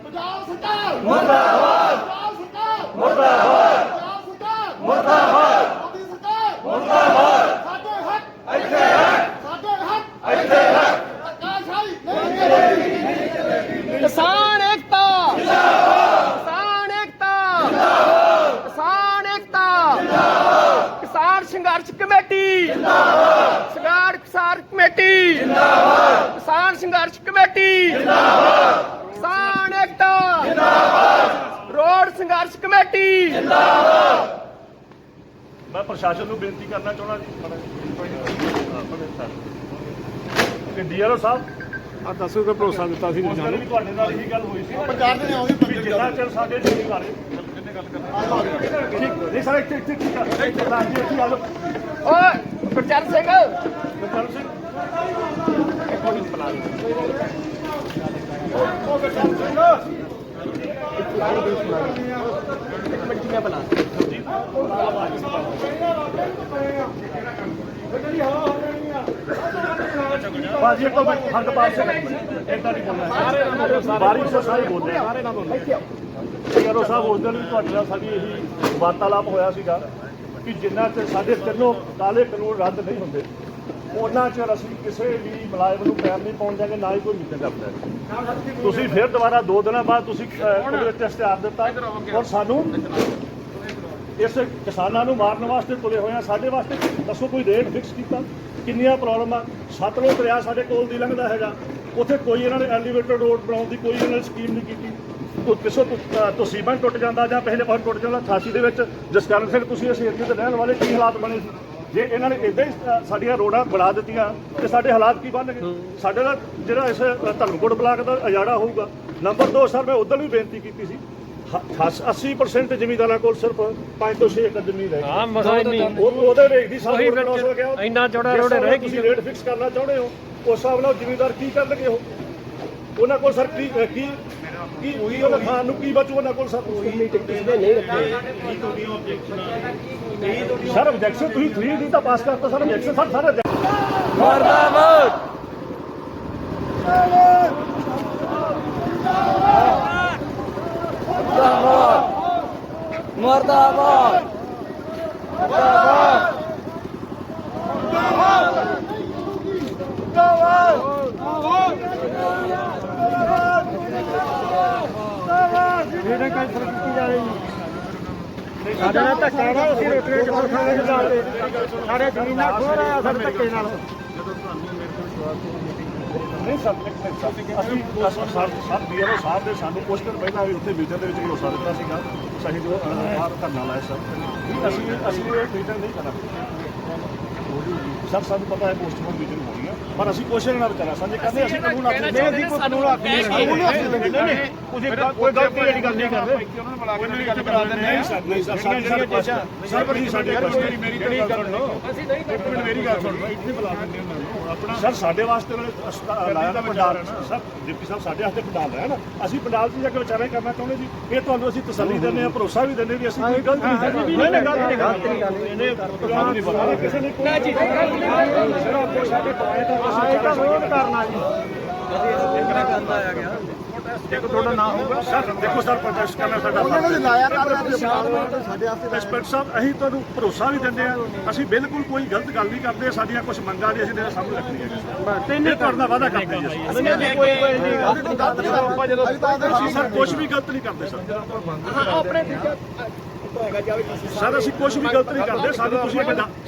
ਪੰਜਾਬ ਸਰਕਾਰ ਮੁਰਦਾਬਾਦ, ਪੰਜਾਬ ਸਰਕਾਰ ਮੁਰਦਾਬਾਦ, ਪੰਜਾਬ ਸਰਕਾਰ ਮੁਰਦਾਬਾਦ, ਮੋਦੀ ਸਰਕਾਰ ਮੁਰਦਾਬਾਦ। ਸਾਡੇ ਹੱਕ ਇੱਥੇ ਰੱਖ, ਸਾਡੇ ਹੱਕ ਇੱਥੇ ਰੱਖ। ਧੱਕਾਸ਼ਾਹੀ ਨਹੀਂ ਚਲੇਗੀ। ਕਿਸਾਨ ਏਕਤਾ ਜਿੰਦਾਬਾਦ, ਕਿਸਾਨ ਏਕਤਾ ਜਿੰਦਾਬਾਦ, ਕਿਸਾਨ ਏਕਤਾ ਜਿੰਦਾਬਾਦ, ਕਿਸਾਨ ਸੰਘਰਸ਼ ਕਮੇਟੀ ਜਿੰਦਾਬਾਦ। ਕਮੇਟੀ ਜਿੰਦਾਬਾਦ, ਕਿਸਾਨ ਸੰਘਰਸ਼ ਕਮੇਟੀ ਜਿੰਦਾਬਾਦ, ਕਿਸਾਨ ਏਕਤਾ ਜਿੰਦਾਬਾਦ, ਰੋਡ ਸੰਘਰਸ਼ ਕਮੇਟੀ ਜਿੰਦਾਬਾਦ। ਮੈਂ ਪ੍ਰਸ਼ਾਸਨ ਨੂੰ ਬੇਨਤੀ ਕਰਨਾ ਚਾਹੁੰਦਾ ਜੀ ਕਿ ਡੀਆਰਓ ਸਾਹਿਬ ਆ ਦੱਸੋ ਕਿ ਭਰੋਸਾ ਦਿੱਤਾ ਸੀ ਉਸ ਦਿਨ ਵੀ ਤੁਹਾਡੇ ਨਾਲ ਇਹੀ ਗੱਲ ਹੋਈ ਸੀ ਪ੍ਰਚਾਰ ਦੇ ਆਉਂਦੇ ਵੀ ਜਿੰਨਾ ਚਿਰ ਸਾਡੇ ਨਹੀਂ ਵਾਲੇ ਠੀਕ ਨਹੀਂ ਸਰ ਇੱਥੇ ਠੀਕ ਆ ਰਾਜੀ ਇੱਥੇ ਆ ਲਓ ਓਏ ਗੁਰਚਰਨ ਸਿੰਘ ਗੁਰਚਰਨ ਸਿੰਘ ਉਹ ਗੁਰਚਰਨ ਸਿੰਘ बाजी तो हर पास से इतना नहीं बोलना बारिश से सारे बोल रहे सारे ना बोल ਡੀਆਰਓ ਸਾਹਿਬ ਉਸ ਦਿਨ ਵੀ ਤੁਹਾਡੇ ਨਾਲ ਸਾਡੀ ਇਹੀ ਵਾਰਤਾਲਾਪ ਹੋਇਆ ਸੀਗਾ ਕਿ ਜਿੰਨਾ ਚਿਰ ਸਾਡੇ ਤਿੰਨੋਂ ਕਾਲੇ ਕਾਨੂੰਨ ਰੱਦ ਨਹੀਂ ਹੁੰਦੇ ਉਹਨਾਂ ਚਿਰ ਅਸੀਂ ਕਿਸੇ ਵੀ ਮੁਲਾਜ਼ਮ ਨੂੰ ਪੈਰ ਨਹੀਂ ਪਾਉਣ ਜਾਗੇ ਨਾ ਹੀ ਕੋਈ ਮੀਟਿੰਗ ਕਰਦਾ। ਤੁਸੀਂ ਫਿਰ ਦੁਬਾਰਾ 2 ਦਿਨਾਂ ਬਾਅਦ ਤੁਸੀਂ ਉਹਦੇ ਵਿੱਚ ਇਸ਼ਤਿਹਾਰ ਦਿੱਤਾ ਔਰ ਸਾਨੂੰ ਇਸ ਕਿਸਾਨਾਂ ਨੂੰ ਮਾਰਨ ਵਾਸਤੇ ਤੁਲੇ ਹੋਏ ਆ। ਸਾਡੇ ਵਾਸਤੇ ਦੱਸੋ ਕੋਈ ਰੇਟ ਫਿਕਸ ਕੀਤਾ? ਕਿੰਨੀਆਂ ਪ੍ਰੋਬਲਮ ਆ? ਸਤਲੁਜ ਦਰਿਆ ਸਾਡੇ ਕੋਲ ਦੀ ਲੰਘਦਾ ਹੈਗਾ, ਉੱਥੇ ਕੋਈ ਇਹਨਾਂ ਨੇ ਐਲੀਵੇਟਡ ਰੋਡ ਬਣਾਉਣ ਦੀ ਕੋਈ ਇਹਨਾਂ ਨੇ ਸਕੀਮ ਨਹੀਂ ਕੀਤੀ। ਪਿੱਛੋਂ ਤਸੀਬਾਂ ਟੁੱਟ ਜਾਂਦਾ ਜਾਂ ਪਹਿਲੇ ਪਾਸੇ ਟੁੱਟ ਜਾਂਦਾ। 88 ਦੇ ਵਿੱਚ ਜਸਕਰਨ ਸਿੰਘ ਤੁਸੀਂ ਇਸ ਏਰੀਏ ਤੇ ਰਹਿਣ ਵਾਲੇ, ਕੀ ਹਾਲਾਤ ਬਣੇ ਸੀ? ਜੇ ਇਹਨਾਂ ਨੇ ਇੱਦਾਂ ਹੀ ਸਾਡੀਆਂ ਰੋਡਾਂ ਬਣਾ ਦਿੱਤੀਆਂ ਤੇ ਸਾਡੇ ਹਾਲਾਤ ਕੀ ਬਣਨਗੇ? ਸਾਡੇ ਦਾ ਜਿਹੜਾ ਇਸ ਧਰਮਕੋਟ ਬਲਾਕ ਦਾ ਅਜਾੜਾ ਹੋਊਗਾ। ਨੰਬਰ 2 ਸਰ, ਮੈਂ ਉਦੋਂ ਵੀ ਬੇਨਤੀ ਕੀਤੀ ਸੀ 80% ਜ਼ਮੀਂਦਾਰਾਂ ਕੋਲ ਸਿਰਫ 5 ਤੋਂ 6 ਏਕੜ ਜ਼ਮੀਨ ਹੈ। ਹਾਂ ਮਸਾ ਇੰਨੀ ਉਹਦੇ ਵੇਖ ਦੀ ਸਾਰੀ ਰੋਡ ਹੋ ਗਿਆ। ਇੰਨਾ ਚੌੜਾ ਰੋਡ ਰਹੇ ਤੁਸੀਂ ਰੇਟ ਫਿਕਸ ਕਰਨਾ ਚਾਹੁੰਦੇ ਹੋ, ਉਸ ਹਿਸਾਬ ਨਾਲ ਜ਼ਿਮੀਂਦਾਰ ਕੀ ਕਰਨਗੇ? ਉਹਨਾਂ ਕੋਲ ਸਰ ਕੀ ਕੀ ਕੀ ਉਹਨਾਂ ਖਾਣ ਨੂੰ ਕੀ ਬਚੂ ਉਹਨਾਂ ਕੋਲ? ਸਰ ਸਰ ਆਬਜੈਕਸ਼ਨ ਤੁਸੀਂ 3D ਤਾਂ ਪਾਸ ਕਰਤਾ ਸਰ। ਆਬਜੈਕਸ਼ਨ ਸਰ ਸਾਰੇ ਮੁਰਦਾਬਾਦ ਮੁਰਦਾਬਾਦ ਸਾਡੇ ਨਾਲ ਧੱਕਾ ਨਾ ਅਸੀਂ ਰੋਟੀਆਂ ਚ ਫਸਾਂਗੇ ਜਾਂਦੇ ਸਾਡੇ ਜ਼ਮੀਨਾਂ ਖੋਹ ਰਿਹਾ ਸਾਡੇ ਧੱਕੇ ਨਾਲ। ਨਹੀਂ ਸਰ ਸਰ ਡੀਆਰਓ ਸਾਹਿਬ ਨੇ ਸਾਨੂੰ ਕੁਝ ਦਿਨ ਪਹਿਲਾਂ ਵੀ ਉੱਥੇ ਮੀਟਿੰਗ ਦੇ ਵਿੱਚ ਭਰੋਸਾ ਦਿੱਤਾ ਸੀਗਾ ਸਹੀ ਜੋ ਬਾਹਰ ਧਰਨਾ ਲਾਇਆ ਸਰ ਅਸੀਂ ਇਹ ਮੀਟਿੰਗ ਨਹੀਂ ਕਰਾਂਗੇ ਸਰ। ਸਾਨੂੰ ਪਤਾ ਹੈ ਪੋਸਟਪੋਨ ਮੀਟਿੰਗ ਹੋਣੀ ਹੈ ਪਰ ਅਸੀਂ ਕੋਸ਼ਿਸ਼ ਨਾਲ ਵਿਚਾਰਾ ਸਾਂਝੇ ਕਰਦੇ ਅਸੀਂ ਕਾਨੂੰਨ ਆਪਣੀ ਨਹੀਂ ਕੋਈ ਕਾਨੂੰਨ ਆਪਣੀ ਤੁਸੀਂ ਕੋਈ ਗਲਤੀ ਵਾਲੀ ਗੱਲ ਨਹੀਂ ਕਰਦੇ ਨਹੀਂ ਸਰ ਨਹੀਂ ਸਰ ਸਾਡੇ ਕੋਸ਼ਿਸ਼ ਸਾਡੇ ਮੇਰੀ ਗੱਲ ਸੁਣੋ ਅਸੀਂ ਨਹੀਂ ਕਰਦੇ ਮੇਰੀ ਗੱਲ ਸੁਣੋ ਇੱਥੇ ਬੁਲਾ ਦਿੰਦੇ ਉਹਨਾਂ ਨੂੰ ਆਪਣਾ ਸਰ ਸਾਡੇ ਵਾਸਤੇ ਉਹਨਾਂ ਲਾਇਆ ਨਾ ਪੰਡਾਲ ਸਰ ਡਿਪਟੀ ਸਾਹਿਬ ਸਾਡੇ ਵਾਸਤੇ ਪੰਡਾਲ ਲਾਇਆ ਨਾ। ਅਸੀਂ ਪੰਡਾਲ 'ਚ ਜਾ ਕੇ ਵਿਚਾਰਾ ਕਰਨਾ ਚਾਹੁੰਦੇ ਜੀ। ਇਹ ਤੁਹਾਨੂੰ ਅਸੀਂ ਤਸੱਲੀ ਦਿੰਦੇ ਹਾਂ, ਭਰੋਸਾ ਵੀ ਦਿੰਦੇ ਵੀ ਅਸੀਂ ਕੋਈ ਗਲਤ ਨਹੀਂ ਕਰਨੀ। ਨਹੀਂ ਗਲਤ ਨਹੀਂ ਕਰਨੀ ਇਹਨੇ ਕੰਮ ਨਹੀਂ ਬਣਾ ਕਿਸੇ ਨੇ ਕੋਈ ਜੀ ਸਿਰਫ ਸਾਡੇ ਪਾਏ ਤਾਂ ਵਿਰੋਧ ਕਰਨਾ ਜੀ। ਕਿਹੜਾ ਕਰਦਾ ਆ ਗਿਆ ਦੇਖੋ ਤੁਹਾਡਾ ਨਾਮ ਹੋਊਗਾ ਸਰ। ਦੇਖੋ ਸਰ ਪ੍ਰੋਟੈਸਟ ਕਰਨਾ ਸਾਡਾ ਸਾਡੇ ਵਾਸਤੇ ਇੰਸਪੈਕਟਰ ਸਾਹਿਬ ਅਸੀਂ ਤੁਹਾਨੂੰ ਭਰੋਸਾ ਵੀ ਦਿੰਦੇ ਆ। ਅਸੀਂ ਬਿਲਕੁਲ ਕੋਈ ਗਲਤ ਗੱਲ ਨਹੀਂ ਕਰਦੇ। ਸਾਡੀਆਂ ਕੁਝ ਮੰਗਾਂ ਵੀ ਅਸੀਂ ਤੇਰੇ ਸਾਹਮਣੇ ਰੱਖਣੀਆਂ ਤਿੰਨੇ ਤੁਹਾਡੇ ਦਾ ਵਾਅਦਾ ਕਰਦੇ ਜੀ ਅਸੀਂ ਸਰ ਕੁਝ ਵੀ ਗਲਤ ਨਹੀਂ ਕਰਦੇ ਸਰ ਅਸੀਂ ਕੁਝ ਵੀ ਗਲਤ ਨਹੀਂ ਕਰਦੇ। ਸਾਨੂੰ ਤੁਸੀਂ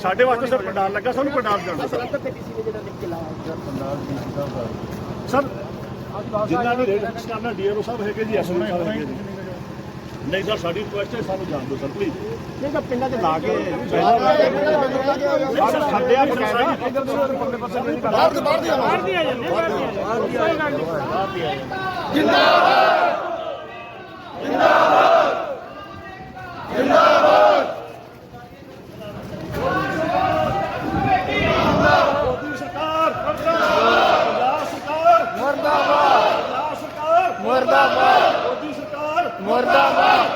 ਸਾਡੇ ਵਾਸਤੇ ਸਰ ਪੰਡਾਲ ਲੱਗਾ ਸਾਨੂੰ ਪੰਡਾਲ ਜਾਣਾ ਸਰ। ਜਿੰਨਾ ਵੀ ਰੇਟ ਫਿਕਸ ਕਰਨਾ ਡੀਆਰਓ ਸਾਹਿਬ ਹੈਗੇ ਜੀ, ਐਸਐਮਓ ਸਾਹਿਬ ਹੈਗੇ ਜੀ। ਨਹੀਂ ਸਰ ਸਾਡੀ ਰਿਕੁਐਸਟ ਹੈ ਸਾਨੂੰ ਜਾਣ ਦਿਓ ਸਰ ਪਲੀਜ਼। ਨਹੀਂ ਤਾਂ ਪਿੰਡਾਂ 'ਚ ਲਾ ਕੇ ਸਾਡੇ ਆ ਬਾਹਰ ਦੀ ਆ ਜਿੰਦਾਬਾਦ ਜਿੰਦਾਬਾਦ ਜਿੰਦਾਬਾਦ ਮੋਦੀ ਸਰਕਾਰ ਪੰਜਾਬ ਸਰਕਾਰ ਮੁਰਦਾਬਾਦ ਪੰਜਾਬ ਸਰਕਾਰ ਮੁਰਦਾਬਾਦ ਮੋਦੀ ਸਰਕਾਰ ਮੁਰਦਾਬਾਦ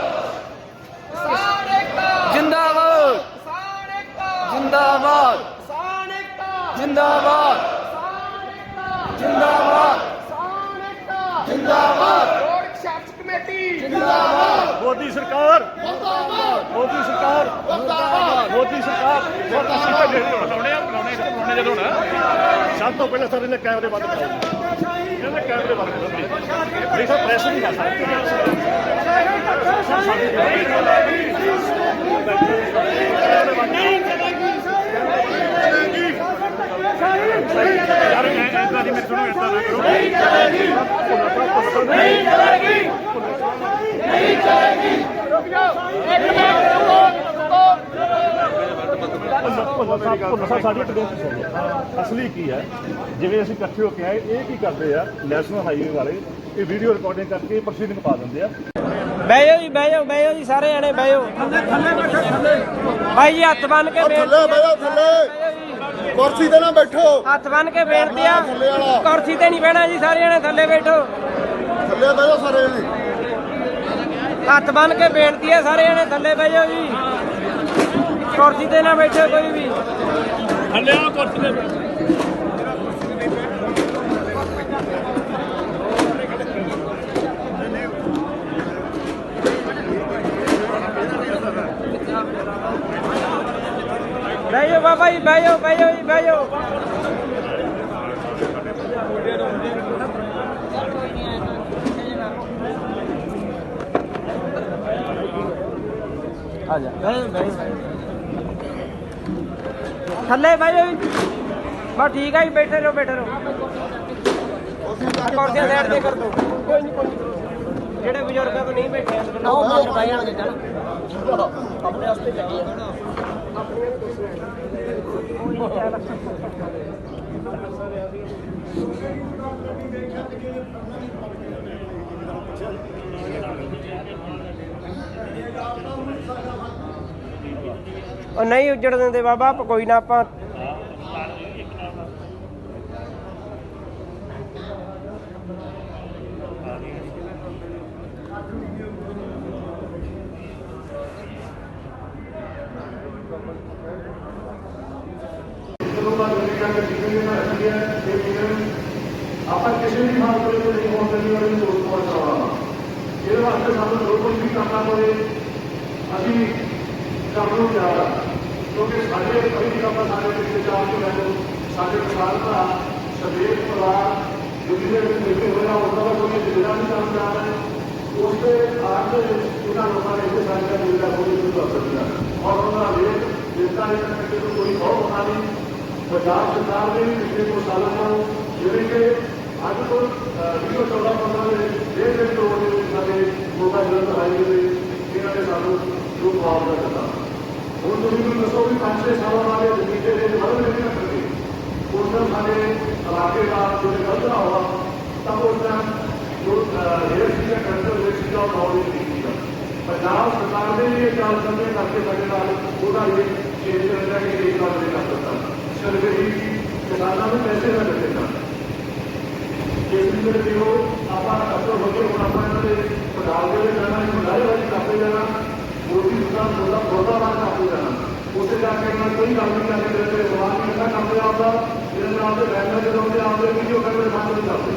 ਕਿਸਾਨ ਏਕਤਾ ਜਿੰਦਾਬਾਦ ਕਿਸਾਨ ਏਕਤਾ ਜਿੰਦਾਬਾਦ ਕਿਸਾਨ ਏਕਤਾ ਜਿੰਦਾਬਾਦ ਜਿੰਦਾਬਾਦ ਕਿਸਾਨ ਏਕਤਾ ਜਿੰਦਾਬਾਦ ਰੋਡ ਸੰਘਰਸ਼ ਕਮੇਟੀ ਜਿੰਦਾਬਾਦ ਮੋਦੀ ਸਰਕਾਰ ਮੁਰਦਾਬਾਦ ਮੋਦੀ ਸਰਕਾਰ ਮੁਰਦਾਬਾਦ ਮੋਦੀ ਸਰਕਾਰ ਬਣਾਉਣੇ ਜਦੋਂ ਨਾ ਸਭ ਤੋਂ ਪਹਿਲਾਂ ਸਰ ਇਹਨੇ ਕੈਮਰੇ ਬੰਦ ਕਰਾਓ। ਇਹਨੇ ਕੈਮਰੇ ਬੰਦ ਕਰੋ ਨਹੀਂ ਸਰ ਪ੍ਰੈਸ ਨਹੀਂ ਕਰ ਸਕਦੇ। ਜੀ ਮੇਰੇ ਸੁਣੋ ਇਦਾਂ ਨਾ ਕਰੋ ਨਹੀਂ ਚਲੇਗੀ ਨਹੀਂ ਚਲੇਗੀ ਨਹੀਂ ਚਲੇਗੀ ਰੁਕ ਜਾਓ ਇੱਕ ਮਿੰਟ ਰੁਕੋ ਸਾਡੀ ਅਸਲੀ ਕੀ ਹੈ ਜਿਵੇਂ ਅਸੀਂ ਇਕੱਠੇ ਹੋ ਕੇ ਆਏ ਇਹ ਕੀ ਕਰਦੇ ਆ ਨੈਸ਼ਨਲ ਹਾਈਵੇ ਵਾਲੇ ਇਹ ਵੀਡੀਓ ਰਿਕਾਰਡਿੰਗ ਕਰਕੇ ਪ੍ਰੋਸੀਡਿੰਗ ਪਾ ਦਿੰਦੇ ਆ ਬਹਿ ਜਾਓ ਜੀ ਸਾਰੇ ਜਣੇ ਬਹਿ ਜਾਓ ਭਾਈ ਜੀ ਹੱਥ ਬੰਨ ਕੇ ਥੱਲੇ ਬਹਿਓ ਥੱਲੇ ਕੁਰਸੀ ਤੇ ਨਾ ਬੈਠੋ ਹੱਥ ਬੰਨ ਕੇ ਬੇਨਤੀ ਆ ਕੁਰਸੀ ਤੇ ਨਹੀਂ ਬਹਿਣਾ ਜੀ ਸਾਰੇ ਜਣੇ ਥੱਲੇ ਬੈਠੋ ਥੱਲੇ ਬਹਿਓ ਸਾਰੇ ਜਣੇ ਹੱਥ ਬੰਨ ਕੇ ਬੇਨਤੀ ਆ ਸਾਰੇ ਜਣੇ ਥੱਲੇ ਬਹਿ ਜਾਓ ਜੀ ਕੁਰਸੀ ਤੇ ਨਾ ਬੈਠੋ ਕੋਈ ਵੀ ਥੱਲੇ ਆ ਕੁਰਸੀ ਤੇ ਬਹਿ ਜਾਓ ਬਾਬਾ ਜੀ ਬਹਿ ਜਾਓ ਜੀ ਬਹਿ ਜਾਓ ਆ ਜਾ ਥੱਲੇ ਬਹਿ ਜਾਓ ਜੀ ਬਸ ਠੀਕ ਆ ਜੀ ਬੈਠੇ ਰਹੋ ਕੁਰਸੀਆਂ ਸਾਈਡ ਤੇ ਕਰ ਦੋ ਕੋਈ ਨਹੀਂ ਜਿਹੜੇ ਬਜ਼ੁਰਗਾਂ ਤੋਂ ਨਹੀਂ ਬੈਠੇ ਉਹ ਮਗਰ ਬਹਿ ਜਾਣਗੇ ਚੱਲ ਆਪਣੇ ਵਾਸਤੇ ਚੱਲੀ ਉਹ ਨਹੀਂ ਉੱਜੜ ਦਿੰਦੇ ਬਾਬਾ ਆਪਾਂ ਕੋਈ ਨਾ ਆਪਾਂ ਆਪਾਂ ਕਿਸੇ ਵੀ ਮਾਮਲੇ ਤੋਂ ਨਹੀਂ ਹੋਣ ਦੇਣੀ ਵਾਲੀ ਸੋਚ ਪਹੁੰਚਾਉਣਾ ਇਹਦੇ ਵਾਸਤੇ ਸਾਨੂੰ ਜੋ ਕੁਝ ਵੀ ਕਰਨਾ ਪਵੇ ਅਸੀਂ ਕੰਮ ਨੂੰ ਤਿਆਰ ਹਾਂ ਕਿਉਂਕਿ ਸਾਡੇ ਕਈ ਕੰਮ ਸਾਡੇ ਪਿੱਛੇ ਚਾਹ ਕੇ ਲੈ ਲਓ ਸਾਡੇ ਕਿਸਾਨ ਭਰਾ ਸਵੇਰ ਪਰਿਵਾਰ ਦੁਨੀਆ ਵਿੱਚ ਮਿਲਦੇ ਹੋਇਆ ਉਹਨਾਂ ਦਾ ਕੋਈ ਜ਼ਿਲ੍ਹਾ ਨਹੀਂ ਕੰਮ ਕਰ ਰਹੇ ਉਸ ਦੇ ਆਖ ਦੇ ਵਿੱਚ ਉਹਨਾਂ ਲੋਕਾਂ ਨੇ ਇੱਥੇ ਸਾਡੇ ਦਾ ਜ਼ਿਲ੍ਹਾ ਕੋਈ ਨਹੀਂ ਕਰ ਸਕਦਾ ਔਰ ਉਹਨਾਂ ਦਾ ਵੇਟ ਜਿਸਦਾ ਇਹਨਾਂ ਕਰਕੇ ਕੋਈ ਬਹੁਤ ਹੋਣਾ ਨਹੀਂ ਪੰਜਾਬ ਸਰਕਾਰ ਦੇ ਵੀ ਪਿਛਲੇ 2 ਸਾਲਾਂ ਤੋਂ ਜਿਹੜੇ ਕਿ ਅੱਜ ਤੋਂ 2014-15 ਦੇ ਵਿੱਚ 1.5 ਕਰੋੜ ਦੇ ਵਿੱਚ ਸਾਡੇ ਮੋਗਾ ਜਲੰਧਰ ਹਾਈਵੇ ਦੇ ਇਹਨਾਂ ਨੇ ਸਾਨੂੰ ਜੋ ਮੁਆਵਜ਼ਾ ਦਿੱਤਾ ਹੁਣ ਤੁਸੀਂ ਮੈਨੂੰ ਦੱਸੋ ਵੀ 5-6 ਸਾਲਾਂ ਬਾਅਦ ਇਹ ਨਤੀਜੇ ਦੇ ਬਦਲ ਨਹੀਂ ਸਕਦੇ ਉਸ ਨਾਲ ਸਾਡੇ ਇਲਾਕੇ ਦਾ ਜੋ ਗਲਤ ਹੋਇਆ ਤਾਂ ਉਸ ਦਾ ਜੋ ਰੇਲ ਸੀਗਾ ਕੰਟਰੋਲ ਰੇਲ ਸੀਗਾ ਉਹ ਨੌਲੇਜ ਨਹੀਂ ਸੀਗਾ ਪੰਜਾਬ ਸਰਕਾਰ ਦੇ ਲਈ ਇਹ ਚਾਲ ਕਰਦੇ ਕਰਕੇ ਸਾਡੇ ਨਾਲ ਉਹਦਾ ਇਹ ਚੇਂਜ ਕਰਦਾ ਕਿ ਇਹ ਕੰਮ ਨਹੀਂ ਕਰ ਸਕਦਾ ਸਰਕਾਰੀ ਕਿਸਾਨਾਂ ਨੂੰ ਪੈਸੇ ਨਾ ਦਿੱਤੇ ਜਾਣ ਇਸ ਲਈ ਜੋ ਆਪਾਂ ਅਸਰ ਹੋ ਕੇ ਹੁਣ ਆਪਾਂ ਇਹਨਾਂ ਦੇ ਪੜਾਲ ਦੇ ਵਿੱਚ ਜਾਣਾ ਇਹ ਮੁਲਾਜ਼ਮ ਵਾਲੀ ਕਾਪੇ ਜਾਣਾ ਮੋਦੀ ਦੁਕਾਨ ਬੋਲਦਾ ਵਾਲਾ ਕਾਪੇ ਜਾਣਾ ਉਸੇ ਜਾ ਕੇ ਨਾਲ ਕੋਈ ਕੰਮ ਨਹੀਂ ਕਰਦੇ ਤੇ ਸਵਾਲ ਨਹੀਂ ਕਰਨਾ ਕੰਮ ਤੇ ਆਉਂਦਾ ਜਿਹਦੇ ਨਾਲ ਦੇ ਬੈਨਰ ਦੇ ਦੋਦੇ ਆਉਂਦੇ ਵੀਡੀਓ ਕਰਦੇ ਬੰਦ ਨਹੀਂ ਕਰਦੇ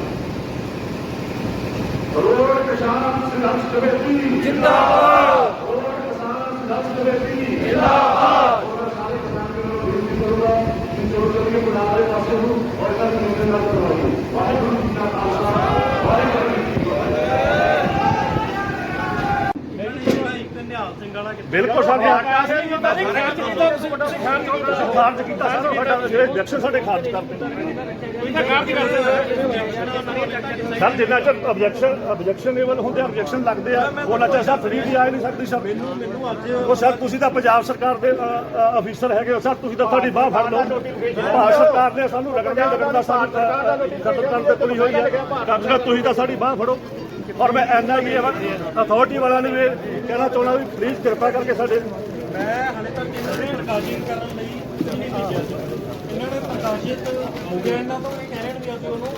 ਰੋਡ ਕਿਸਾਨ ਸੰਘਰਸ਼ ਕਮੇਟੀ ਜਿੰਦਾਬਾਦ ਰੋਡ ਕਿਸਾਨ ਸੰਘਰਸ਼ ਕਮੇਟੀ ਜਿੰਦਾਬਾਦ ਸਾਰੇ ਕਿਸਾਨ ਨੂੰ ਬੇਨਤੀ ਕਰੂੰਗਾ ਕਿ ਜੋ ਕਰੀਏ ਬਣਾ ਦੇ ਪਾਸੇ ਨੂੰ ਔਰ ਇਹਨਾਂ ਨੂੰ ਮੇਰੇ ਨਾਲ ਕਰਵਾਈਏ ਵਾਹਿਗੁਰੂ ਜੀ ਕਾ ਖਾਲਸਾ ਵਾਹਿਗੁਰੂ ਜੀ ਕੀ ਫਤਿਹ ਬਿਲਕੁਲ ਸਾਡੇ ਖਾਰਜ ਕੀਤਾ ਸਾਡਾ ਜਿਹੜੇ ਇਲੈਕਸ਼ਨ ਸਾਡੇ ਖਾਰਜ ਕਰਦੇ ਸਰ ਜਿੰਨਾ ਚਿਰ ਆਬਜੈਕਸ਼ਨੇਬਲ ਹੁੰਦੇ ਆਬਜੈਕਸ਼ਨ ਲੱਗਦੇ ਆ ਉਹਨਾਂ ਚਿਰ ਸਰ ਫਰੀ ਵੀ ਆ ਨਹੀਂ ਸਕਦੀ ਸਰ ਉਹ ਸਰ ਤੁਸੀਂ ਤਾਂ ਪੰਜਾਬ ਸਰਕਾਰ ਦੇ ਅਫੀਸਰ ਹੈਗੇ ਹੋ ਸਰ ਤੁਸੀਂ ਤਾਂ ਤੁਹਾਡੀ ਬਾਹ ਫੜ ਲਓ ਭਾਰਤ ਸਰਕਾਰ ਨੇ ਸਾਨੂੰ ਰਗੜਨ ਦਾ ਸਾਨੂੰ ਖਤਮ ਕਰਨ ਤੇ ਤੁਲੀ ਹੋਈ ਹੈ ਕਮ ਤੁਸੀਂ ਤਾਂ ਸਾਡੀ ਬਾਹ ਫੜੋ ਔਰ ਮੈਂ ਐਨਆਈਏ ਅਥਾਰਟੀ ਵਾਲਿਆਂ ਨੂੰ ਵੀ ਕਹਿਣਾ ਚਾਹੁੰਦਾ ਵੀ ਪਲੀਜ਼ ਕਿਰਪਾ ਕਰਕੇ ਸਾਡੇ ਮੈਂ ਹਾਲੇ ਤੱਕ ਇਹਨਾਂ ਨੇ ਪ੍ਰਕਾਸ਼ਿਤ ਕਰਨ ਲਈ ਨਹੀਂ ਭੇਜਿਆ ਸੀ ਇਹਨਾਂ ਨੇ ਪ੍ਰਕਾਸ਼ਿਤ ਹੋ ਗਿਆ ਇਹਨਾਂ ਤੋਂ ਇਹ ਕਹਿ ਰਹੇ ਨੇ ਵੀ ਅਸੀਂ ਉਹਨੂੰ